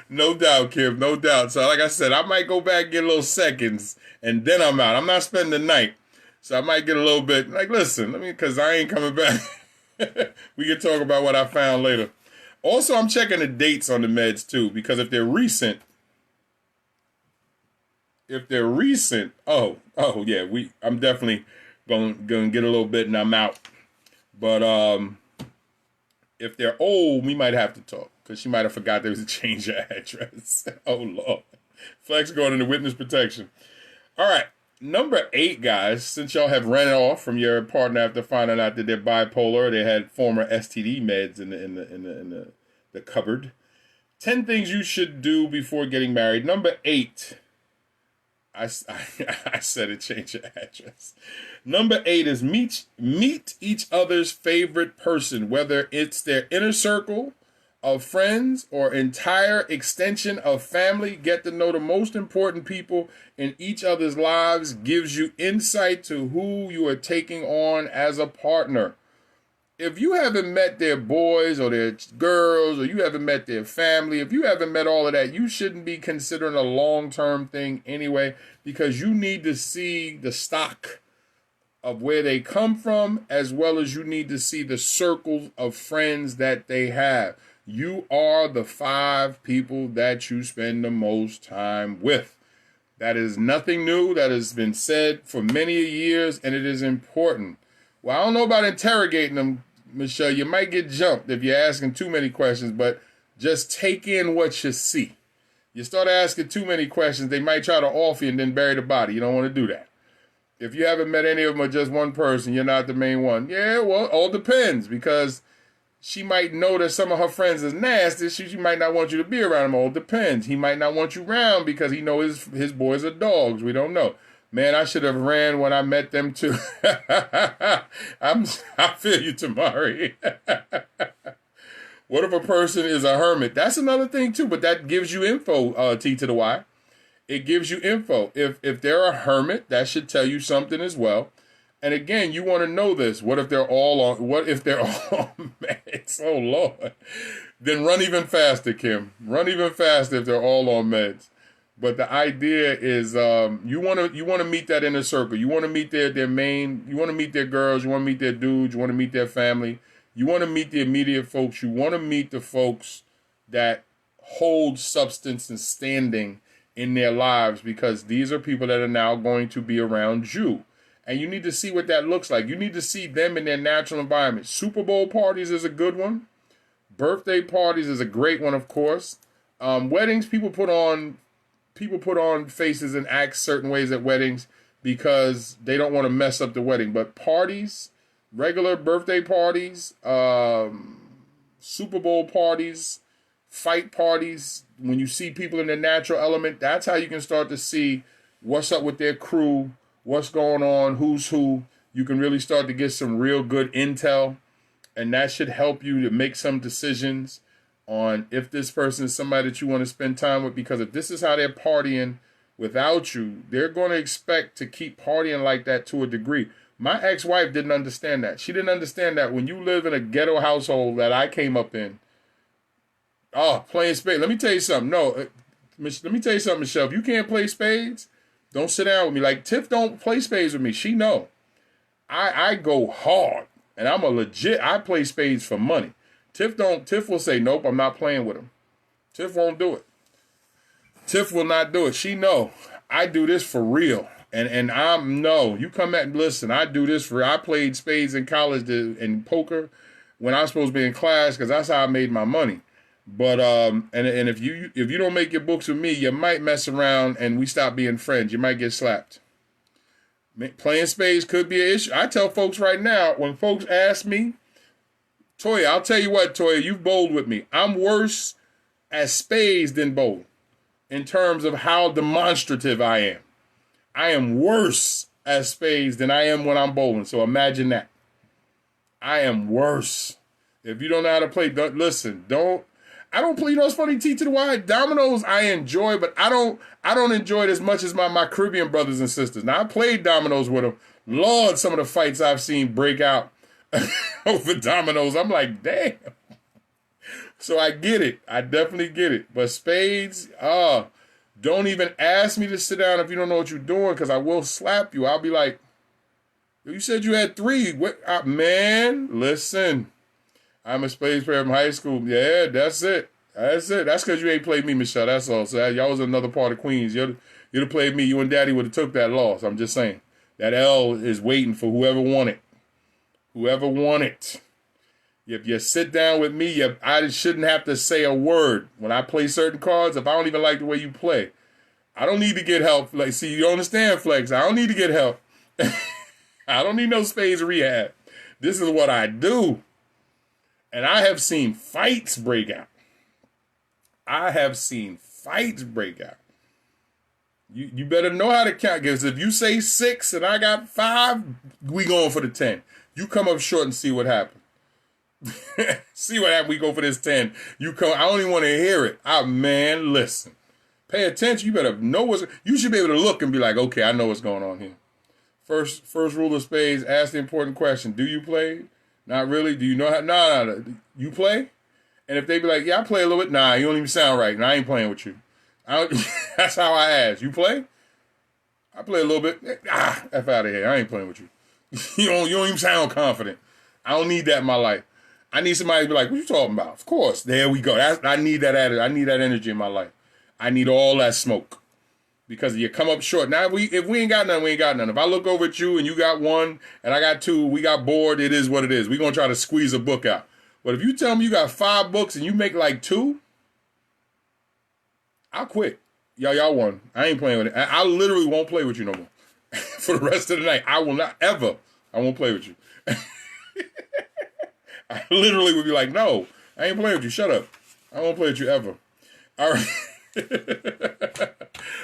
No doubt, Kim. No doubt. So like I said, I might go back and get a little seconds, and then I'm out. I'm not spending the night. So I might get a little bit, like, listen, because I ain't coming back. We can talk about what I found later. Also, I'm checking the dates on the meds, too, because if they're recent, oh, yeah, I'm definitely going to get a little bit, and I'm out. But, if they're old, we might have to talk because she might have forgot there was a change of address. Oh, Lord. Flex going into witness protection. All right. Number 8, guys, since y'all have ran off from your partner after finding out that they're bipolar, they had former STD meds in the cupboard. 10 things you should do before getting married. Number 8. I said it, change your address. Number 8 is meet each other's favorite person, whether it's their inner circle of friends or entire extension of family. Get to know the most important people in each other's lives gives you insight to who you are taking on as a partner. If you haven't met their boys or their girls, or you haven't met their family, if you haven't met all of that, you shouldn't be considering a long-term thing anyway, because you need to see the stock of where they come from, as well as you need to see the circles of friends that they have. You are the 5 people that you spend the most time with. That is nothing new. That has been said for many years, and it is important. Well, I don't know about interrogating them, Michelle. You might get jumped if you're asking too many questions, but just take in what you see. You start asking too many questions, they might try to off you and then bury the body. You don't want to do that. If you haven't met any of them or just one person, you're not the main one. Yeah, well, all depends, because she might know that some of her friends is nasty. She might not want you to be around them. All depends. He might not want you around because he knows his boys are dogs. We don't know. Man, I should have ran when I met them too. I feel you, Tamari. What if a person is a hermit? That's another thing too, but that gives you info, T to the Y. It gives you info. If they're a hermit, that should tell you something as well. And again, you want to know this. What if they're all on meds? Oh, Lord. Then run even faster, Kim. Run even faster if they're all on meds. But the idea is you want to meet that inner circle. You want to meet their main, you want to meet their girls, you want to meet their dudes, you want to meet their family. You want to meet the immediate folks. You want to meet the folks that hold substance and standing in their lives, because these are people that are now going to be around you. And you need to see what that looks like. You need to see them in their natural environment. Super Bowl parties is a good one. Birthday parties is a great one, of course. Weddings, people put on faces and act certain ways at weddings. because they don't want to mess up the wedding. But parties, regular birthday parties, Super Bowl parties, fight parties, when you see people in their natural element, that's how you can start to see what's up with their crew, what's going on, who's who. You can really start to get some real good intel, and that should help you to make some decisions on if this person is somebody that you want to spend time with, because if this is how they're partying without you, they're going to expect to keep partying like that to a degree. My ex-wife didn't understand that. She didn't understand that when you live in a ghetto household that I came up in, playing spades. Let me tell you something. No, let me tell you something, Michelle. If you can't play spades, don't sit down with me. Like, Tiff don't play spades with me. She know. I go hard, and I'm a legit, I play spades for money. Tiff will say, nope, I'm not playing with him. Tiff won't do it. Tiff will not do it. She know. I do this for real. And you come at, listen, I do this for, I played spades in college and poker when I was supposed to be in class, because that's how I made my money. But and if you don't make your books with me, you might mess around and we stop being friends. You might get slapped. Playing spades could be an issue. I tell folks right now, when folks ask me, Toya, I'll tell you what, Toya, you've bowled with me. I'm worse at spades than bowling in terms of how demonstrative I am. I am worse at spades than I am when I'm bowling. So imagine that. I am worse. If you don't know how to play, I don't play, it's funny, T to the Y. Dominoes I enjoy, but I don't enjoy it as much as my Caribbean brothers and sisters. Now, I played dominoes with them. Lord, some of the fights I've seen break out over dominoes, I'm like, damn. So I get it. I definitely get it. But spades, don't even ask me to sit down if you don't know what you're doing, because I will slap you. I'll be like, you said you had 3. What, man, listen. I'm a spades player from high school. Yeah, that's it. That's because you ain't played me, Michelle. That's all. So y'all was another part of Queens. You'd have played me. You and Daddy would have took that loss. I'm just saying. That L is waiting for whoever won it. Whoever won it. If you sit down with me, I shouldn't have to say a word. When I play certain cards, if I don't even like the way you play, I don't need to get help. Like, see, you understand, Flex. I don't need to get help. I don't need no spades rehab. This is what I do. And I have seen fights break out. You better know how to count, because if you say 6 and I got 5, we going for the 10. You come up short and see what happens. See what happens. We go for this 10. You come. I don't even want to hear it. Man, listen. Pay attention. You better know you should be able to look and be like, okay, I know what's going on here. First rule of spades, ask the important question. Do you play? Not really. Do you know how? No. You play? And if they be like, yeah, I play a little bit. Nah, you don't even sound right. And I ain't playing with you. That's how I ask. You play? I play a little bit. F out of here. I ain't playing with you. You don't even sound confident. I don't need that in my life. I need somebody to be like, what you talking about? Of course. There we go. I need that I need that energy in my life. I need all that smoke. Because you come up short. Now, if we ain't got none, we ain't got none. If I look over at you and you got 1 and I got 2, we got bored, it is what it is. We're going to try to squeeze a book out. But if you tell me you got 5 books and you make like 2, I'll quit. Y'all won. I ain't playing with it. I literally won't play with you no more. For the rest of the night. I will not ever. I won't play with you. I literally would be like, no, I ain't playing with you. Shut up. I won't play with you ever. All right.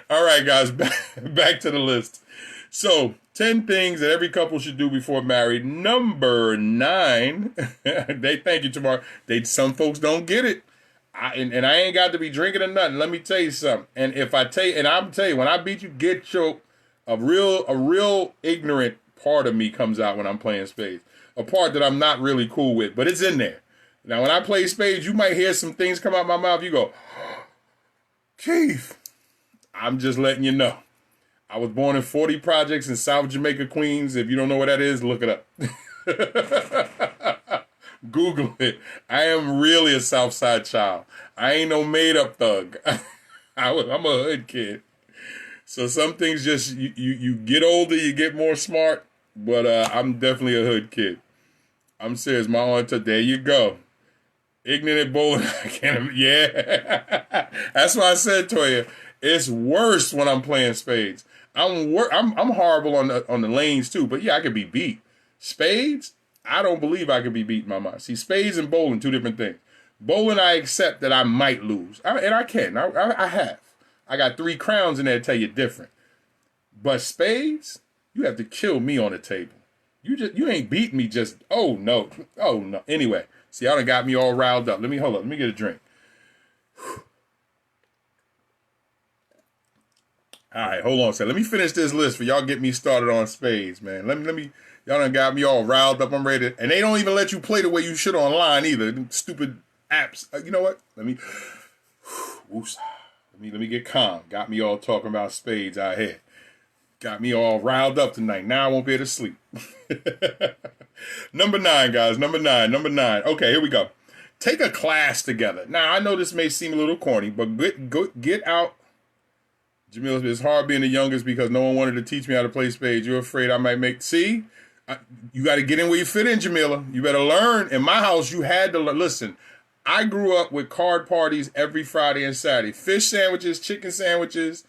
All right, guys, back to the list. So, 10 things that every couple should do before married. Number 9, thank you, Tamar. Some folks don't get it. And I ain't got to be drinking or nothing. Let me tell you something. And I'm tell you, when I beat you, a real ignorant part of me comes out when I'm playing spades. A part that I'm not really cool with, but it's in there. Now, when I play spades, you might hear some things come out my mouth. You go, Keith, I'm just letting you know. I was born in 40 Projects in South Jamaica, Queens. If you don't know what that is, look it up. Google it. I am really a Southside child. I ain't no made-up thug. I'm a hood kid. So some things just, you get older, you get more smart, but I'm definitely a hood kid. I'm serious. My aunt, there you go. Ignorant bowling. Yeah. That's why I said, Toya, it's worse when I'm playing spades. I'm horrible on the lanes too, but yeah, I could be beat. Spades, I don't believe I could be beat in my mind. See, spades and bowling, two different things. Bowling, I accept that I might lose, and I can. I have. I got 3 crowns in there to tell you different. But spades, you have to kill me on the table. You ain't beat me just, oh no. Anyway, see, y'all done got me all riled up. Let me get a drink. All right, hold on a second. Let me finish this list for y'all get me started on spades, man. Let me, y'all done got me all riled up. I'm ready and they don't even let you play the way you should online either. Them stupid apps. You know what? Let me get calm. Got me all talking about spades out here. Got me all riled up tonight. Now I won't be able to sleep. Number 9, guys. Number nine. Okay, here we go. Take a class together. Now, I know this may seem a little corny, but get out. Jamil, it's hard being the youngest because no one wanted to teach me how to play spades. You're afraid I might make... See? You got to get in where you fit in, Jamila. You better learn. In my house, you had to learn. Listen, I grew up with card parties every Friday and Saturday. Fish sandwiches, chicken sandwiches,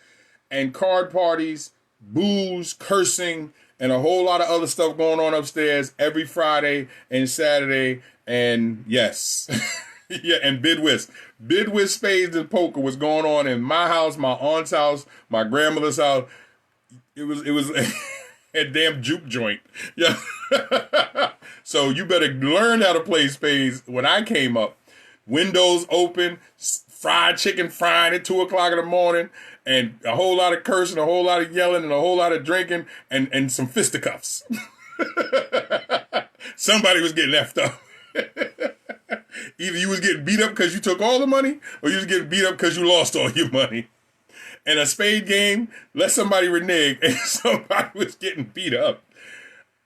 and card parties, booze, cursing, and a whole lot of other stuff going on upstairs every Friday and Saturday. And yes, yeah, and bid whist, spades, and poker was going on in my house, my aunt's house, my grandmother's house. It was a damn juke joint. Yeah. So you better learn how to play spades. When I came up, windows open, fried chicken frying at 2:00 in the morning, and a whole lot of cursing, a whole lot of yelling, and a whole lot of drinking, and some fisticuffs. Somebody was getting effed up. Either you was getting beat up because you took all the money, or you was getting beat up because you lost all your money. And a spade game, let somebody renege, and somebody was getting beat up.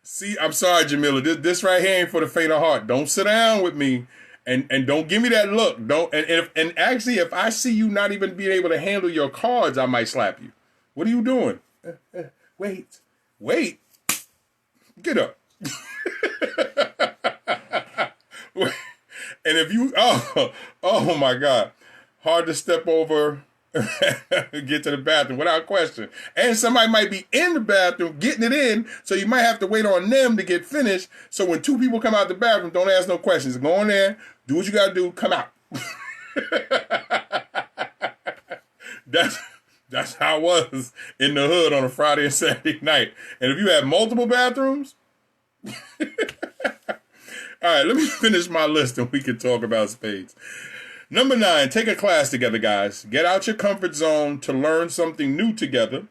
See, I'm sorry, Jamila. This right here ain't for the faint of heart. Don't sit down with me. And don't give me that look. Don't and actually, if I see you not even being able to handle your cards, I might slap you. What are you doing? Wait. Get up. And if you oh my God, hard to step over, get to the bathroom without question. And somebody might be in the bathroom getting it in, so you might have to wait on them to get finished. So when 2 people come out the bathroom, don't ask no questions. Go in there, do what you gotta do, come out. That's how it was in the hood on a Friday and Saturday night. And if you have multiple bathrooms, all right, let me finish my list and we can talk about spades. Number 9, take a class together, guys. Get out your comfort zone to learn something new together.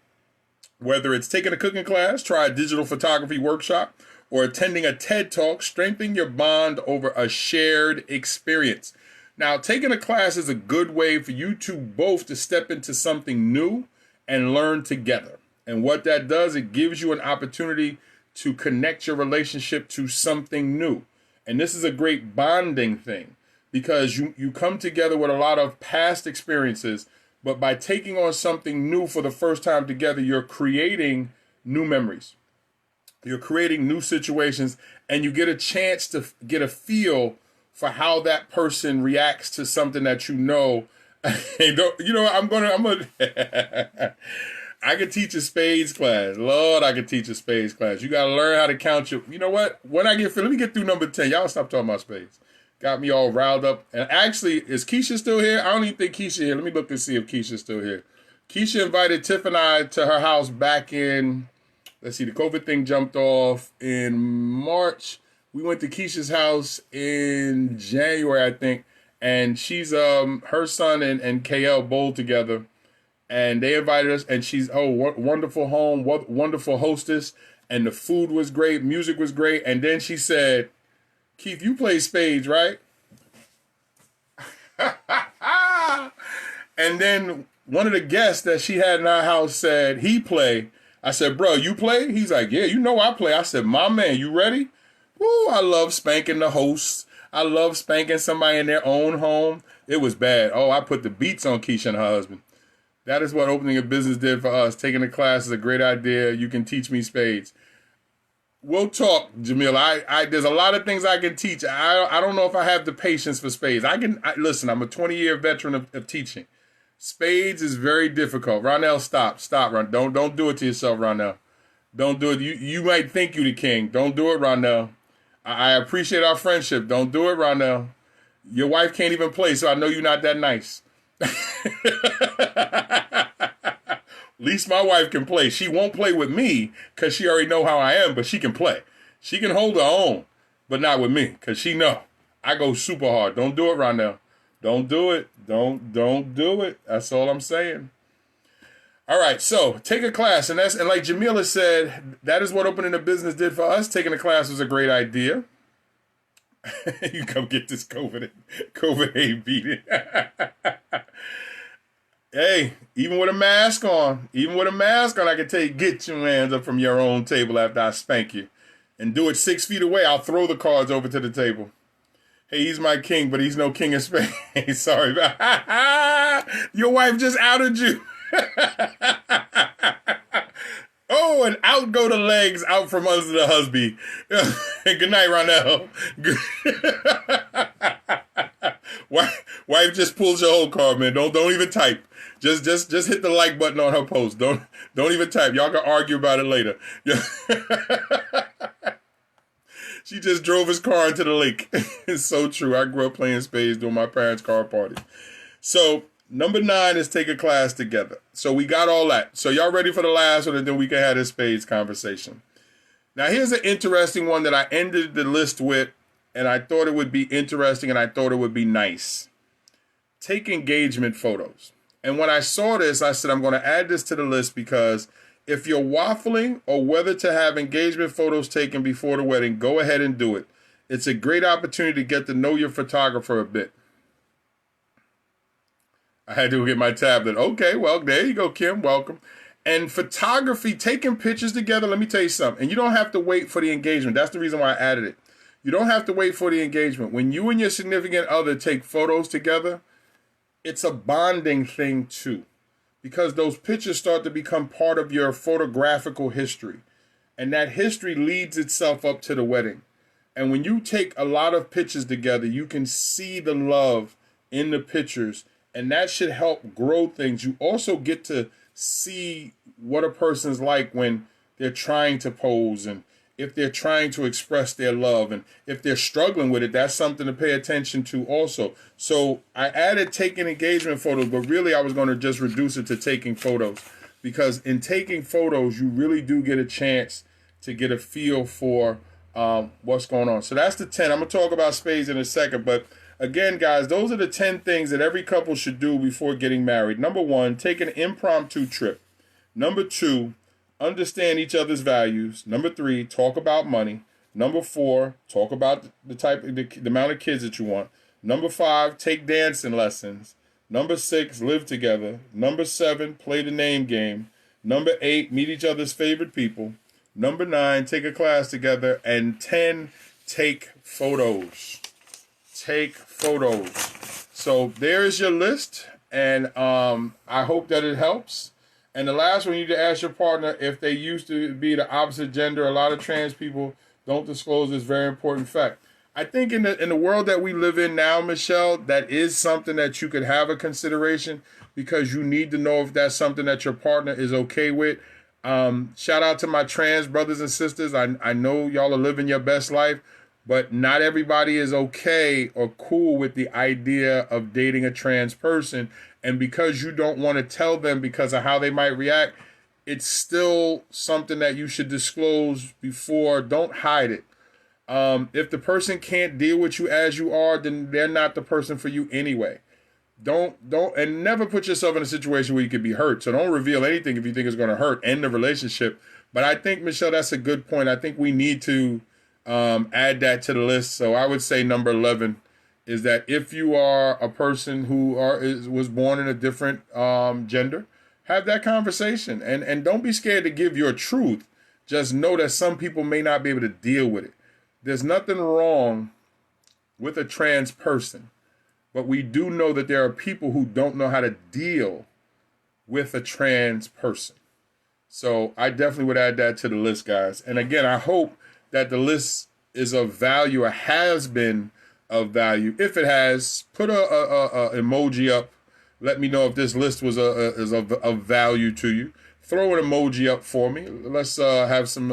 Whether it's taking a cooking class, try a digital photography workshop, or attending a TED Talk, strengthen your bond over a shared experience. Now, taking a class is a good way for you two both to step into something new and learn together. And what that does, it gives you an opportunity to connect your relationship to something new. And this is a great bonding thing because you come together with a lot of past experiences, but by taking on something new for the first time together, you're creating new memories. You're creating new situations, and you get a chance to get a feel for how that person reacts to something that you know. I'm gonna I could teach a spades class. Lord, I could teach a spades class. You got to learn how to count your... You know what? Let me get through number 10. Y'all stop talking about spades. Got me all riled up. And actually, is Keisha still here? I don't even think Keisha here. Let me look and see if Keisha's still here. Keisha invited Tiff and I to her house back in... Let's see, the COVID thing jumped off in March. We went to Keisha's house in January, I think. And she's... her son and KL bowled together. And they invited us, and she's, wonderful home, wonderful hostess, and the food was great, music was great, and then she said, Keith, you play spades, right? And then one of the guests that she had in our house said, he play. I said, bro, you play? He's like, yeah, you know I play. I said, my man, you ready? Woo, I love spanking the hosts. I love spanking somebody in their own home. It was bad. Oh, I put the beats on Keisha and her husband. That is what opening a business did for us. Taking a class is a great idea. You can teach me spades. We'll talk, Jamil. There's a lot of things I can teach. I don't know if I have the patience for spades. Listen, I'm a 20-year veteran of teaching. Spades is very difficult. Ronell, stop, Ron. Don't do it to yourself, Ronell. Don't do it. You might think you the king. Don't do it, Ronell. I appreciate our friendship. Don't do it, Ronell. Your wife can't even play, so I know you're not that nice. At least my wife can play. She won't play with me because she already know how I am, but she can play. She can hold her own, but not with me because she know I go super hard. Don't do it, Ronell. Don't do it. Don't do it. That's all I'm saying. All right, so take a class, and like Jamila said, that is what opening a business did for us. Taking a class was a great idea. You come get this COVID ain't beating. Hey, even with a mask on, I can tell you, get your hands up from your own table after I spank you. And do it 6 feet away. I'll throw the cards over to the table. Hey, he's my king, but he's no king of spades. Sorry. Your wife just outed you. Oh, and out go the legs out from under the husband. Good night, Ronell. Wife just pulls your whole card, man. Don't even type. Just hit the like button on her post. Don't even type. Y'all can argue about it later. She just drove his car into the lake. It's so true. I grew up playing spades during my parents' car party. So number 9 is take a class together. So we got all that. So y'all ready for the last one, and then we can have this spades conversation. Now here's an interesting one that I ended the list with, and I thought it would be interesting, and I thought it would be nice. Take engagement photos. And when I saw this, I said, I'm going to add this to the list because if you're waffling or whether to have engagement photos taken before the wedding, go ahead and do it. It's a great opportunity to get to know your photographer a bit. I had to get my tablet. Okay, well, there you go, Kim. Welcome. And photography, taking pictures together, let me tell you something. And you don't have to wait for the engagement. That's the reason why I added it. You don't have to wait for the engagement. When you and your significant other take photos together, it's a bonding thing too, because those pictures start to become part of your photographical history. And that history leads itself up to the wedding. And when you take a lot of pictures together, you can see the love in the pictures, and that should help grow things. You also get to see what a person's like when they're trying to pose, and if they're trying to express their love, and if they're struggling with it, that's something to pay attention to also. So I added taking engagement photos, but really I was going to just reduce it to taking photos, because in taking photos, you really do get a chance to get a feel for what's going on. So that's the 10. I'm going to talk about spades in a second, but again, guys, those are the 10 things that every couple should do before getting married. Number 1, take an impromptu trip. Number 2, understand each other's values. Number 3, talk about money. Number 4, talk about the amount of kids that you want. Number 5, take dancing lessons. Number 6, live together. Number 7, play the name game. Number 8, meet each other's favorite people. Number 9, take a class together. And 10, take photos. Take photos. So there's your list, and I hope that it helps. And the last one, you need to ask your partner if they used to be the opposite gender. A lot of trans people don't disclose this very important fact. I think in the world that we live in now, Michelle, that is something that you could have a consideration, because you need to know if that's something that your partner is okay with. Shout out to my trans brothers and sisters. I know y'all are living your best life, but not everybody is okay or cool with the idea of dating a trans person. And because you don't want to tell them because of how they might react, it's still something that you should disclose before. Don't hide it. If the person can't deal with you as you are, then they're not the person for you anyway. Don't, and never put yourself in a situation where you could be hurt. So don't reveal anything if you think it's going to hurt. End the relationship. But I think, Michelle, that's a good point. I think we need to add that to the list. So I would say number 11 is that if you are a person who was born in a different gender, have that conversation. And don't be scared to give your truth. Just know that some people may not be able to deal with it. There's nothing wrong with a trans person, but we do know that there are people who don't know how to deal with a trans person. So I definitely would add that to the list, guys. And again, I hope that the list is of value or has been of value. If it has, put a emoji up Let me know if this list was of value to you. Throw an emoji up for me. Let's have some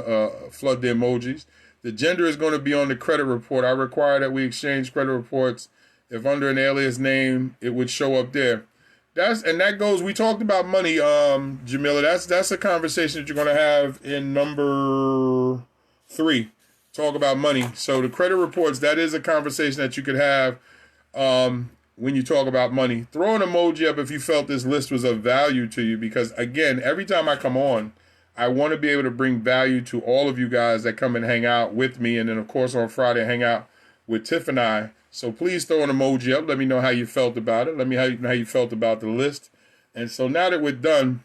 flood the emojis. The gender is going to be on the credit report. I require that we exchange credit reports. If under an alias name, it would show up there. That goes. We talked about money, Jamila. That's a conversation that you're going to have in number 3. Talk about money. So the credit reports, that is a conversation that you could have when you talk about money. Throw an emoji up if you felt this list was of value to you, because again, every time I come on, I want to be able to bring value to all of you guys that come and hang out with me. And then, of course, on Friday, hang out with Tiff and I. So please throw an emoji up. Let me know how you felt about it. Let me know how you felt about the list. And so now that we're done,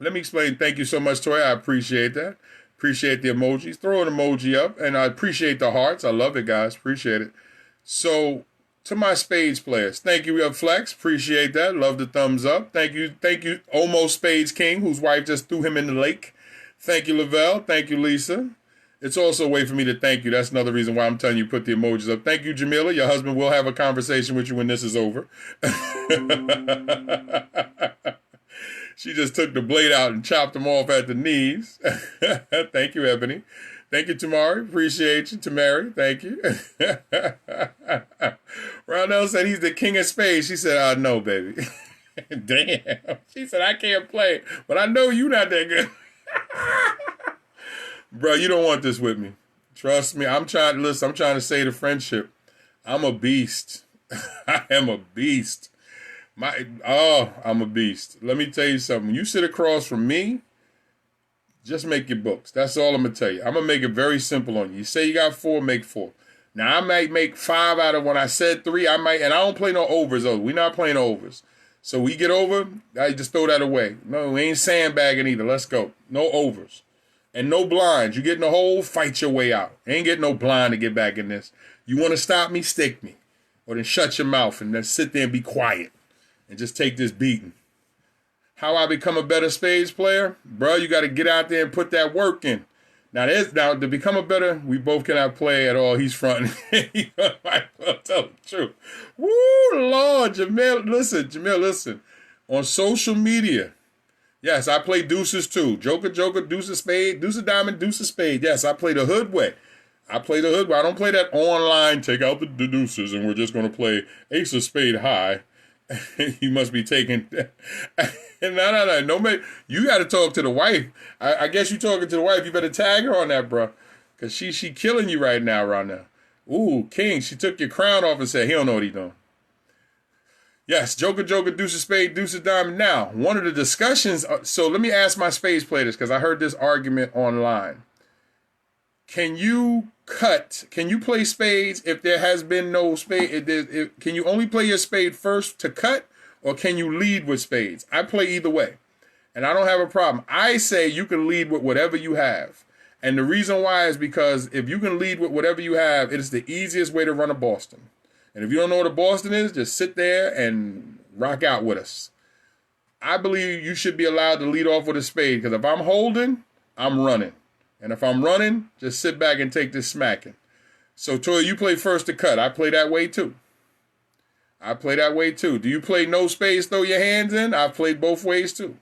let me explain. Thank you so much, Toya. I appreciate that. Appreciate the emojis. Throw an emoji up. And I appreciate the hearts. I love it, guys. Appreciate it. So to my spades players, thank you, Flex. Appreciate that. Love the thumbs up. Thank you, Almost Spades King, whose wife just threw him in the lake. Thank you, Lavelle. Thank you, Lisa. It's also a way for me to thank you. That's another reason why I'm telling you put the emojis up. Thank you, Jamila. Your husband will have a conversation with you when this is over. She just took the blade out and chopped him off at the knees. Thank you, Ebony. Thank you, Tamari. Appreciate you, Tamari. Thank you. Ronell said he's the king of spades. She said, no, baby. Damn. She said, I can't play, but I know you not that good. Bro, you don't want this with me. Trust me. I'm trying to say the friendship. I'm a beast. I am a beast. I'm a beast. Let me tell you something. When you sit across from me, just make your books. That's all I'm going to tell you. I'm going to make it very simple on you. You say you got 4, make 4. Now, I might make 5 out of when I said 3. And I don't play no overs, though. We're not playing overs. So we get over, I just throw that away. No, we ain't sandbagging either. Let's go. No overs. And no blinds. You get in the hole, fight your way out. Ain't get no blind to get back in this. You want to stop me, stick me. Or then shut your mouth and then sit there and be quiet. And just take this beating. How I become a better spades player? Bro, you got to get out there and put that work in. Now to become a better, we both cannot play at all. He's fronting. I'll tell the truth. Woo, Lord, Jamil, listen. On social media, yes, I play deuces too. Joker, deuce of spade, deuce of diamond, deuce of spade. Yes, I play the hood way. I don't play that online, take out the deuces, and we're just going to play ace of spade high. You must be taking... No, man. You got to talk to the wife. I guess you talking to the wife. You better tag her on that, bro. Because she killing you right now. Ooh, King, she took your crown off and said, he don't know what he doing. Yes, Joker, deuce of spade, deuce of diamond. Now, one of the discussions... So let me ask my spades players, because I heard this argument online. Can you play spades if there has been no spade? Can you only play your spade first to cut, or can you lead with spades? I play either way, and I don't have a problem. I say you can lead with whatever you have. And the reason why is because if you can lead with whatever you have, it is the easiest way to run a Boston. And if you don't know what a Boston is, just sit there and rock out with us. I believe you should be allowed to lead off with a spade, because if I'm holding, I'm running. And if I'm running, just sit back and take this smacking. So, Toya, you play first to cut. I play that way, too. Do you play no spades, throw your hands in? I've played both ways, too.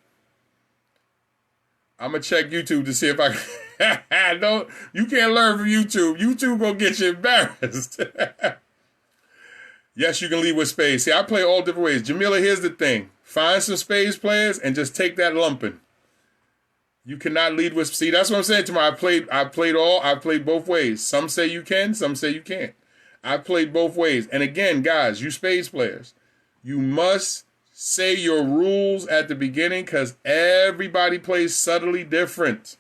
I'm going to check YouTube to see if I can. You can't learn from YouTube. YouTube going to get you embarrassed. Yes, you can lead with spades. See, I play all different ways. Jamila, here's the thing. Find some spades players and just take that lumping. You cannot lead with... See, that's what I'm saying to my... I played both ways. Some say you can, some say you can't. I played both ways. And again, guys, you spades players, you must say your rules at the beginning, because everybody plays subtly different.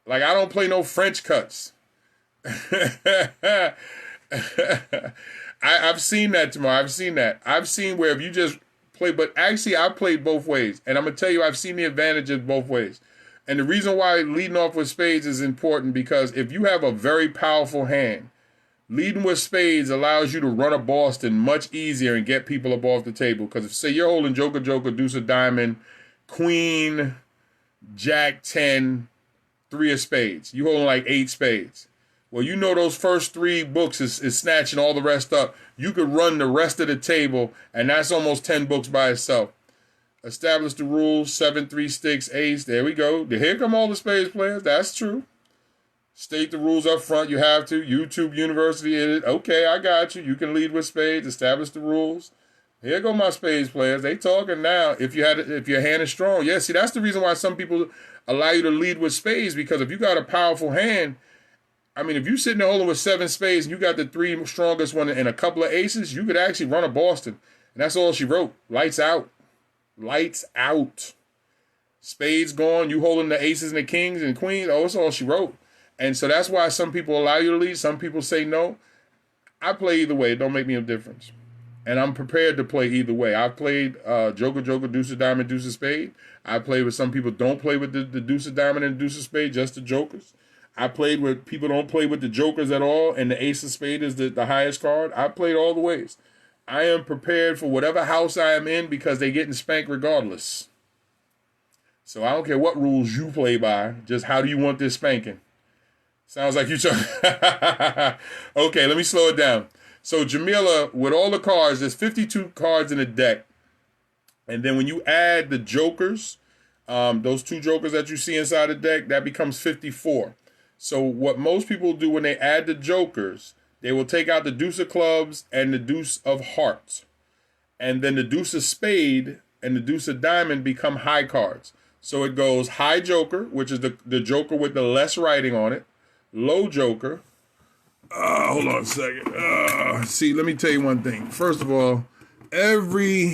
Like, I don't play no French cuts. I've seen that tomorrow. I've seen where if you just play... But actually, I played both ways. And I'm going to tell you, I've seen the advantages both ways. And the reason why leading off with spades is important, because if you have a very powerful hand, leading with spades allows you to run a Boston much easier and get people up off the table. Because if, say, you're holding Joker, deuce of diamond, queen, jack 10, 3 of spades. You holding like 8 spades. Well, you know those first 3 books is snatching all the rest up. You could run the rest of the table, and that's almost 10 books by itself. Establish the rules, 7, 3 sticks, ace. There we go. Here come all the spades players. That's true. State the rules up front. You have to. YouTube University. Okay, I got you. You can lead with spades. Establish the rules. Here go my spades players. They talking now. If your hand is strong. Yeah, see, that's the reason why some people allow you to lead with spades, because if you got a powerful hand, I mean, if you're sitting there holding with 7 spades and you got the 3 strongest one and a couple of aces, you could actually run a Boston. And that's all she wrote. Lights out. Lights out. Spades gone. You holding the aces and the kings and queens. Oh, that's all she wrote. And so that's why some people allow you to lead. Some people say no. I play either way. It don't make me a difference. And I'm prepared to play either way. I've played Joker, Deuce of Diamond, Deuce of Spade. I played with some people don't play with the Deuce of Diamond and Deuce of Spade, just the Jokers. I played with people don't play with the Jokers at all, and the Ace of Spade is the highest card. I played all the ways. I am prepared for whatever house I am in because they're getting spanked regardless. So I don't care what rules you play by. Just how do you want this spanking? Sounds like you Okay, let me slow it down. So Jamila, with all the cards, there's 52 cards in the deck. And then when you add the Jokers, those 2 Jokers that you see inside the deck, that becomes 54. So what most people do when they add the Jokers, they will take out the Deuce of Clubs and the Deuce of Hearts. And then the Deuce of Spade and the Deuce of Diamond become high cards. So it goes high Joker, which is the Joker with the less writing on it. Low Joker. Hold on a second. See, let me tell you one thing. First of all, every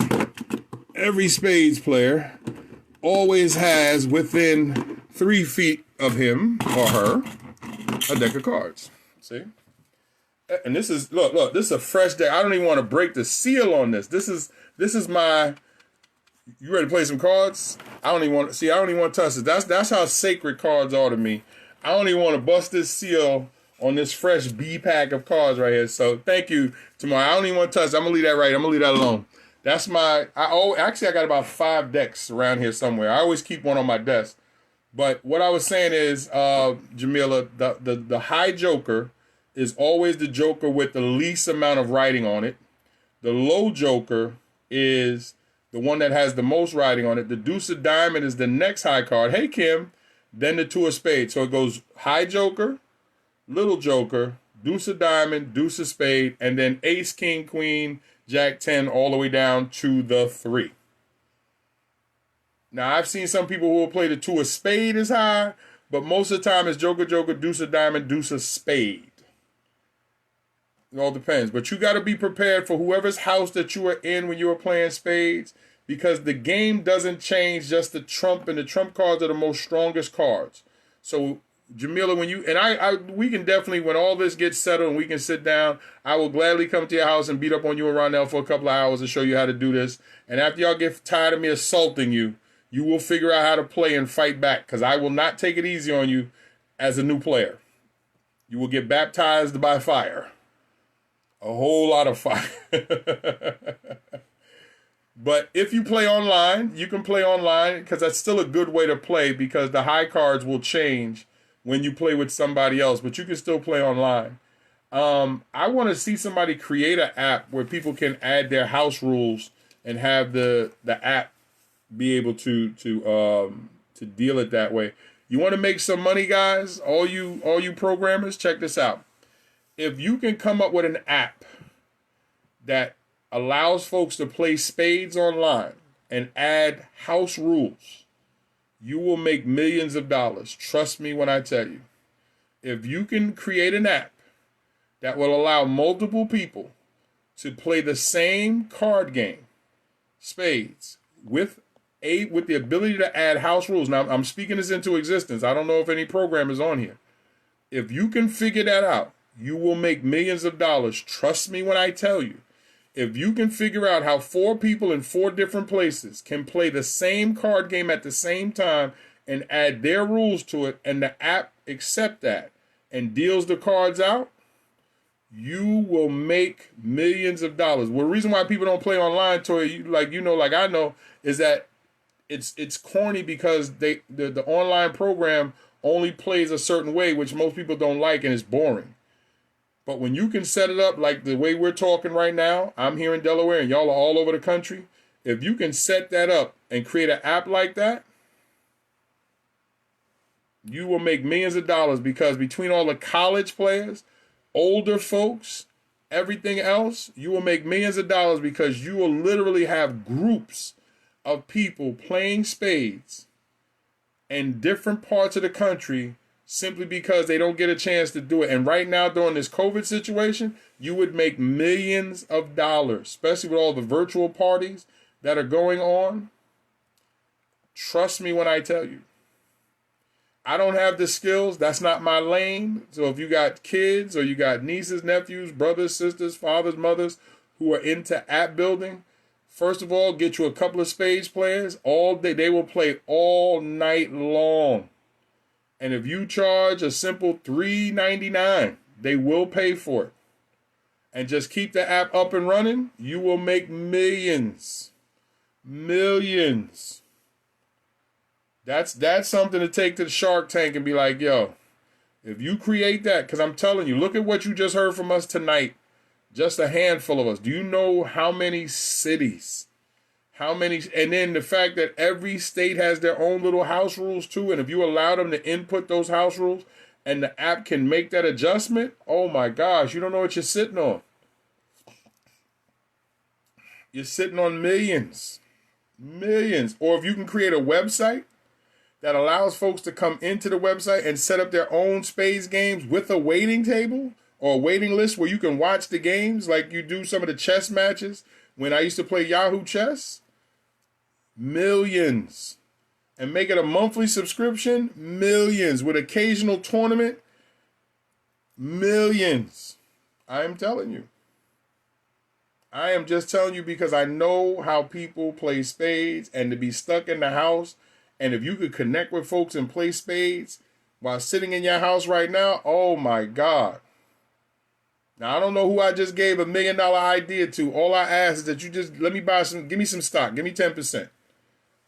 spades player always has within 3 feet of him or her a deck of cards. See? And this is look, this is a fresh deck. I don't even want to break the seal on this. This is my. You ready to play some cards? I don't even want to touch it. That's how sacred cards are to me. I don't even want to bust this seal on this fresh B pack of cards right here. So thank you, Tamar. I don't even want to touch it. I'm gonna leave that right. I'm gonna leave that alone. That's my. I got about 5 decks around here somewhere. I always keep one on my desk. But what I was saying is, Jamila, the high Joker is always the Joker with the least amount of writing on it. The low Joker is the one that has the most writing on it. The Deuce of Diamond is the next high card. Hey, Kim. Then the 2 of Spades. So it goes high Joker, little Joker, Deuce of Diamond, Deuce of Spade, and then Ace, King, Queen, Jack 10, all the way down to the 3. Now, I've seen some people who will play the 2 of Spade as high, but most of the time it's Joker, Deuce of Diamond, Deuce of Spade. It all depends. But you got to be prepared for whoever's house that you are in when you are playing spades, because the game doesn't change just the trump, and the trump cards are the most strongest cards. So, Jamila, when you and we can definitely, when all this gets settled and we can sit down, I will gladly come to your house and beat up on you and Ronell for a couple of hours and show you how to do this. And after y'all get tired of me assaulting you, you will figure out how to play and fight back, because I will not take it easy on you as a new player. You will get baptized by fire. A whole lot of fire. But if you play online, you can play online, because that's still a good way to play, because the high cards will change when you play with somebody else, but you can still play online. I want to see somebody create an app where people can add their house rules and have the app be able to deal it that way. You want to make some money, guys? All you programmers, check this out. If you can come up with an app that allows folks to play spades online and add house rules, you will make millions of dollars. Trust me when I tell you. If you can create an app that will allow multiple people to play the same card game, spades, with the ability to add house rules. Now, I'm speaking this into existence. I don't know if any program is on here. If you can figure that out, you will make millions of dollars. Trust me when I tell you. If you can figure out how 4 people in 4 different places can play the same card game at the same time and add their rules to it, and the app accept that and deals the cards out, you will make millions of dollars. Well, the reason why people don't play online, Toy, like I know, is that it's corny, because the online program only plays a certain way, which most people don't like, and it's boring. But when you can set it up like the way we're talking right now, I'm here in Delaware and y'all are all over the country. If you can set that up and create an app like that, you will make millions of dollars, because between all the college players, older folks, everything else, you will make millions of dollars, because you will literally have groups of people playing spades in different parts of the country simply because they don't get a chance to do it. And right now, during this COVID situation, you would make millions of dollars, especially with all the virtual parties that are going on. Trust me when I tell you. I don't have the skills. That's not my lane. So if you got kids or you got nieces, nephews, brothers, sisters, fathers, mothers who are into app building, first of all, get you a couple of spades players all day. They will play all night long. And if you charge a simple $3.99, they will pay for it. And just keep the app up and running, you will make millions. Millions. That's something to take to the Shark Tank and be like, yo, if you create that, because I'm telling you, look at what you just heard from us tonight. Just a handful of us. Do you know how many cities? How many? And then the fact that every state has their own little house rules too. And if you allow them to input those house rules and the app can make that adjustment, oh my gosh, you don't know what you're sitting on. You're sitting on millions. Millions. Or if you can create a website that allows folks to come into the website and set up their own spades games with a waiting table or a waiting list where you can watch the games like you do some of the chess matches when I used to play Yahoo Chess. Millions. And make it a monthly subscription. Millions. With occasional tournament. Millions. I am telling you. I am just telling you because I know how people play spades, and to be stuck in the house. And if you could connect with folks and play spades while sitting in your house right now, oh my God. Now, I don't know who I just gave $1 million idea to. All I ask is that you just let me buy some, give me some stock. Give me 10%.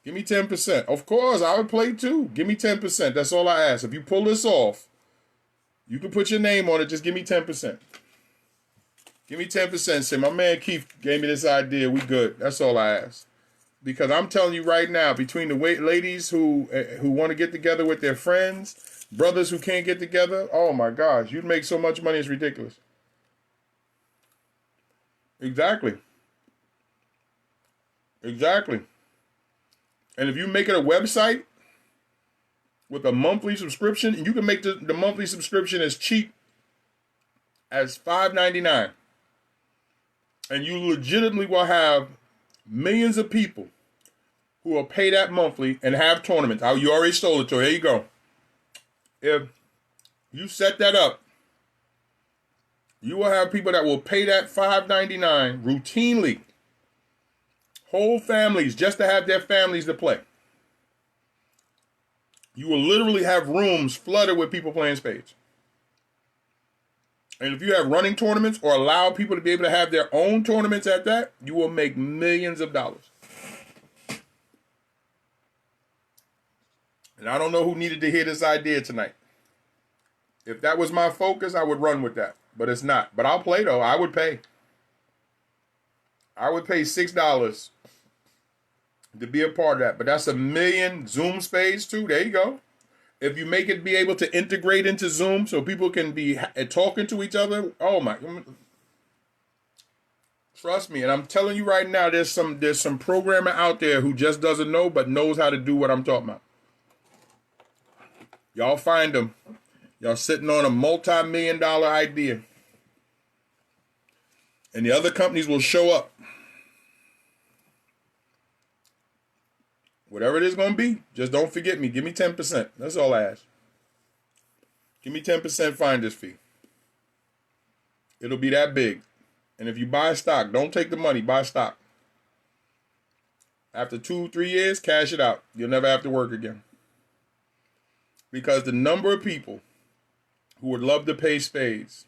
Give me 10%. Of course, I would play too. Give me 10%. That's all I ask. If you pull this off, you can put your name on it. Just give me 10%. Give me 10%. Say, my man Keith gave me this idea. We good. That's all I ask. Because I'm telling you right now, between the ladies who want to get together with their friends, brothers who can't get together, oh my gosh, you'd make so much money, it's ridiculous. Exactly. Exactly. And if you make it a website with a monthly subscription, and you can make the monthly subscription as cheap as $5.99, and you legitimately will have millions of people who will pay that monthly and have tournaments. Oh, you already stole it, so here you go. If you set that up, you will have people that will pay that $5.99 routinely. Whole families just to have their families to play. You will literally have rooms flooded with people playing spades. And if you have running tournaments or allow people to be able to have their own tournaments at that, you will make millions of dollars. And I don't know who needed to hear this idea tonight. If that was my focus, I would run with that. But it's not. But I'll play though. I would pay. I would pay $6 to be a part of that. But that's $1 million Zoom spades too. There you go. If you make it be able to integrate into Zoom so people can be talking to each other, oh my, trust me. And I'm telling you right now, there's some programmer out there who just doesn't know but knows how to do what I'm talking about. Y'all find them. Y'all sitting on a multi-million-dollar idea. And the other companies will show up. Whatever it is going to be, just don't forget me. Give me 10%. That's all I ask. Give me 10% finder's fee. It'll be that big. And if you buy stock, don't take the money. Buy stock. After 2-3 years, cash it out. You'll never have to work again. Because the number of people who would love to pay spades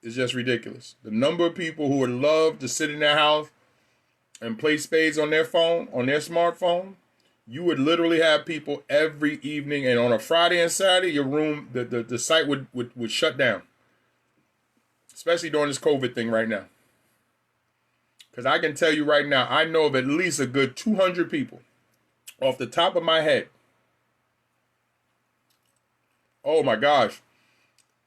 is just ridiculous. The number of people who would love to sit in their house and play spades on their phone, on their smartphone, you would literally have people every evening. And on a Friday and Saturday, your room, the site would shut down. especially during this COVID thing right now. Because I can tell you right now, I know of at least a good 200 people off the top of my head. Oh my gosh.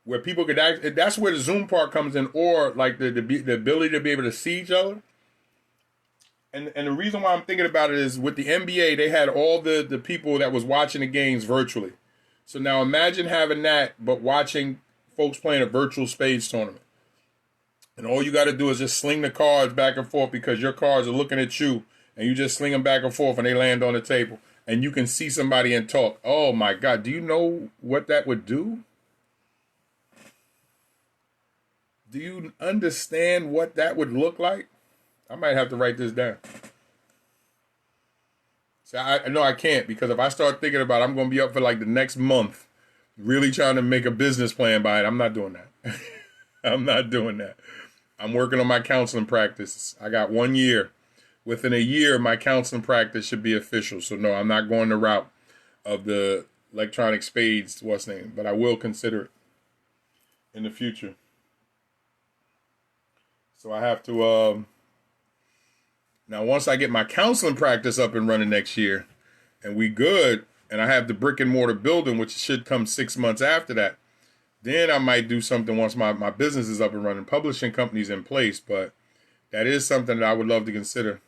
Where people could actually, that's where the Zoom part comes in, or like the ability to be able to see each other. And the reason why I'm thinking about it is with the NBA, they had all the people that was watching the games virtually. So now imagine having that, but watching folks playing a virtual spades tournament. And all you got to do is just sling the cards back and forth because your cards are looking at you, and you just sling them back and forth and they land on the table. And you can see somebody and talk. Oh my God, do you know what that would do? Do you understand what that would look like? I might have to write this down. So I know I can't, because if I start thinking about it, I'm going to be up for like the next month really trying to make a business plan by it. I'm not doing that. I'm not doing that. I'm working on my counseling practice. I got 1 year. Within a year, my counseling practice should be official. So no, I'm not going the route of the electronic spades, what's name, but I will consider it in the future. So I have to, now once I get my counseling practice up and running next year, and we good, and I have the brick and mortar building, which should come 6 months after that, then I might do something once my business is up and running. Publishing company's in place, but that is something that I would love to consider.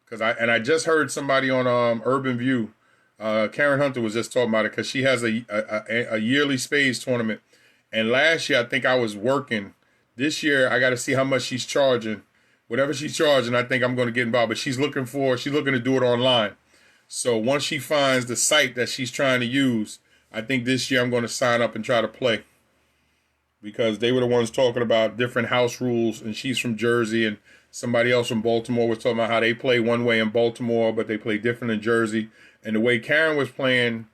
Because I just heard somebody on Urban View, Karen Hunter was just talking about it, because she has a yearly spades tournament. And last year, I think I was working. This year, I got to see how much she's charging. Whatever she's charging, I think I'm going to get involved. But she's looking to do it online. So once she finds the site that she's trying to use, I think this year I'm going to sign up and try to play. Because they were the ones talking about different house rules, and she's from Jersey, and somebody else from Baltimore was talking about how they play one way in Baltimore, but they play different in Jersey. And the way Karen was playing,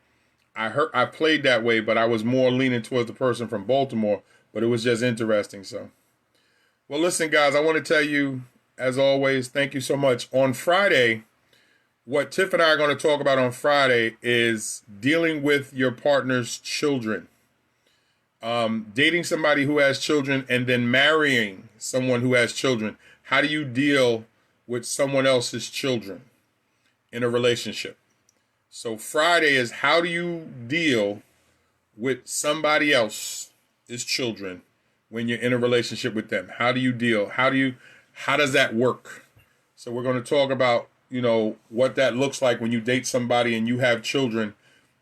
I played that way, but I was more leaning towards the person from Baltimore. But it was just interesting. So, well, listen, guys, I want to tell you, as always, thank you so much. On Friday, what Tiff and I are going to talk about on Friday is dealing with your partner's children. Dating somebody who has children and then marrying someone who has children. How do you deal with someone else's children in a relationship? So Friday is, how do you deal with somebody else's children when you're in a relationship with them? How do you deal? How does that work? So we're going to talk about, what that looks like when you date somebody and you have children,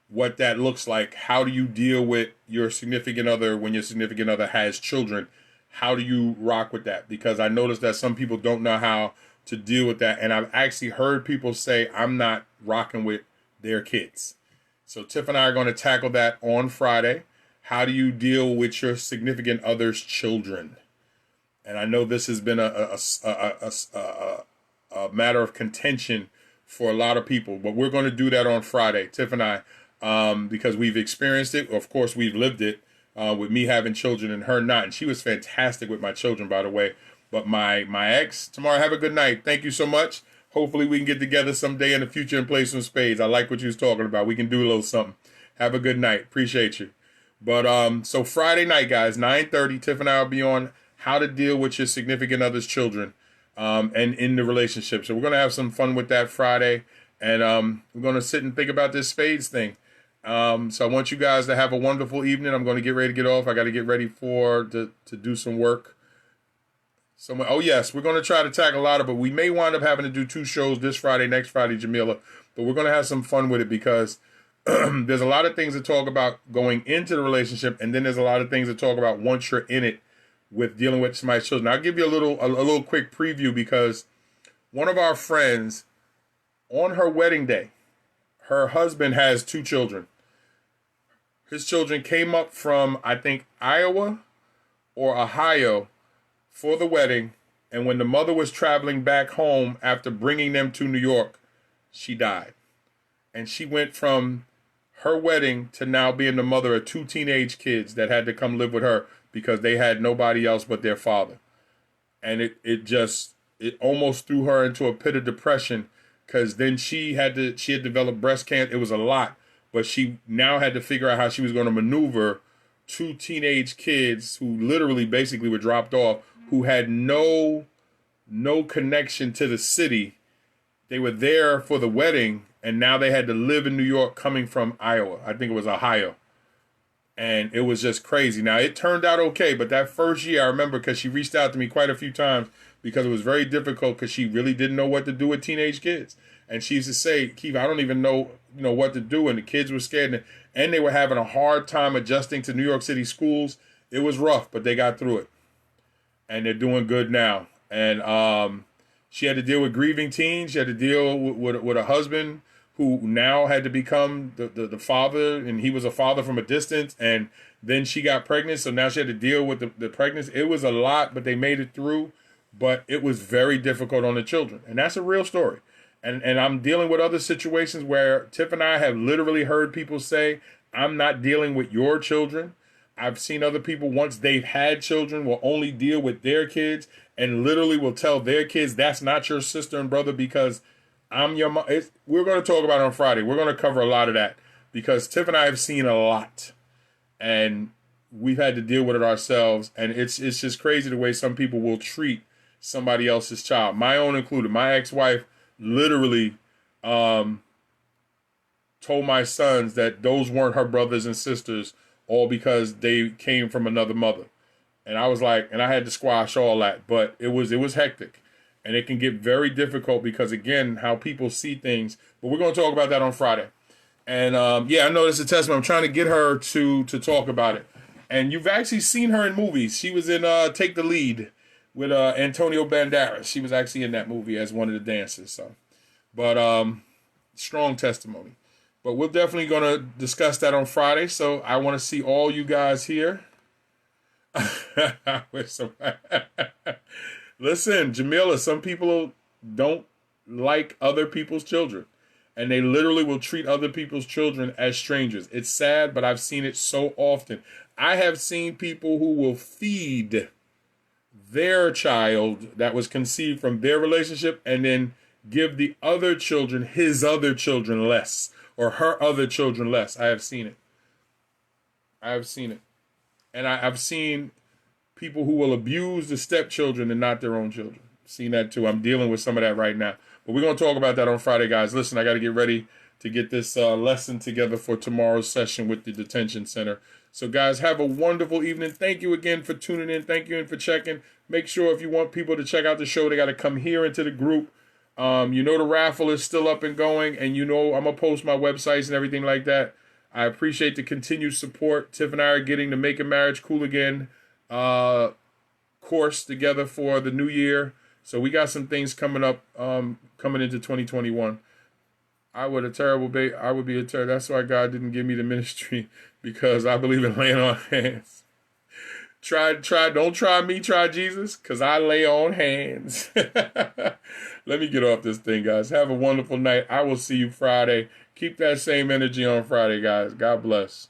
what that looks like. How do you deal with your significant other when your significant other has children? How do you rock with that? Because I noticed that some people don't know how to deal with that. And I've actually heard people say, I'm not rocking with their kids. So Tiff and I are going to tackle that on Friday. How do you deal with your significant other's children? And I know this has been a matter of contention for a lot of people, but we're going to do that on Friday, Tiff and I, because we've experienced it. Of course, we've lived it with me having children and her not. And she was fantastic with my children, by the way. But my ex, Tamara, have a good night. Thank you so much. Hopefully we can get together someday in the future and play some spades. I like what you was talking about. We can do a little something. Have a good night. Appreciate you. But so Friday night, guys, 9:30, Tiff and I will be on how to deal with your significant other's children and in the relationship. So we're going to have some fun with that Friday. And we're going to sit and think about this spades thing. So I want you guys to have a wonderful evening. I'm going to get ready to get off. I got to get ready to do some work. Oh, yes, we're going to try to tackle a lot of it. We may wind up having to do 2 shows this Friday, next Friday, Jamila. But we're going to have some fun with it because there's a lot of things to talk about going into the relationship, and then there's a lot of things to talk about once you're in it with dealing with somebody's children. I'll give you a little quick preview because one of our friends, on her wedding day, her husband has 2 children. His children came up from, I think, Iowa or Ohio for the wedding, and when the mother was traveling back home after bringing them to New York, she died. And she went from her wedding to now being the mother of 2 teenage kids that had to come live with her because they had nobody else but their father. And it almost threw her into a pit of depression because then she had developed breast cancer. It was a lot, but she now had to figure out how she was going to maneuver two teenage kids who literally basically were dropped off, who had no connection to the city. They were there for the wedding, and now they had to live in New York coming from Iowa. I think it was Ohio. And it was just crazy. Now, it turned out okay, but that first year, I remember because she reached out to me quite a few times because it was very difficult because she really didn't know what to do with teenage kids. And she used to say, Keith, I don't even know, what to do. And the kids were scared. And they were having a hard time adjusting to New York City schools. It was rough, but they got through it. And they're doing good now. And she had to deal with grieving teens. She had to deal with a husband who now had to become the father, and he was a father from a distance, and then she got pregnant, so now she had to deal with the pregnancy. It was a lot, but they made it through, but it was very difficult on the children, and that's a real story. And I'm dealing with other situations where Tiff and I have literally heard people say, I'm not dealing with your children. I've seen other people, once they've had children, will only deal with their kids and literally will tell their kids, that's not your sister and brother because I'm your mom. We're going to talk about it on Friday. We're going to cover a lot of that because Tiff and I have seen a lot, and we've had to deal with it ourselves. And it's just crazy the way some people will treat somebody else's child, my own included. My ex-wife literally told my sons that those weren't her brothers and sisters, all because they came from another mother. And I was like, and I had to squash all that, but it was hectic. And it can get very difficult because, again, how people see things. But we're going to talk about that on Friday. And, I know it's a testimony. I'm trying to get her to talk about it. And you've actually seen her in movies. She was in Take the Lead with Antonio Banderas. She was actually in that movie as one of the dancers. So, but strong testimony. But we're definitely going to discuss that on Friday. So I want to see all you guys here. Listen, Jamila, some people don't like other people's children, and they literally will treat other people's children as strangers. It's sad, but I've seen it so often. I have seen people who will feed their child that was conceived from their relationship and then give the other children his other children less or her other children less. I have seen it. And I've seen people who will abuse the stepchildren and not their own children. Seen that too. I'm dealing with some of that right now. But we're going to talk about that on Friday, guys. Listen, I got to get ready to get this lesson together for tomorrow's session with the detention center. So, guys, have a wonderful evening. Thank you again for tuning in. Thank you for checking. Make sure if you want people to check out the show, they got to come here into the group. The raffle is still up and going. And I'm going to post my websites and everything like that. I appreciate the continued support. Tiff and I are getting the Making Marriage Cool Again course together for the new year. So we got some things coming up, coming into 2021. I would be a terrible. That's why God didn't give me the ministry, because I believe in laying on hands. Don't try me, try Jesus, because I lay on hands. Let me get off this thing, guys. Have a wonderful night. I will see you Friday. Keep that same energy on Friday, guys. God bless.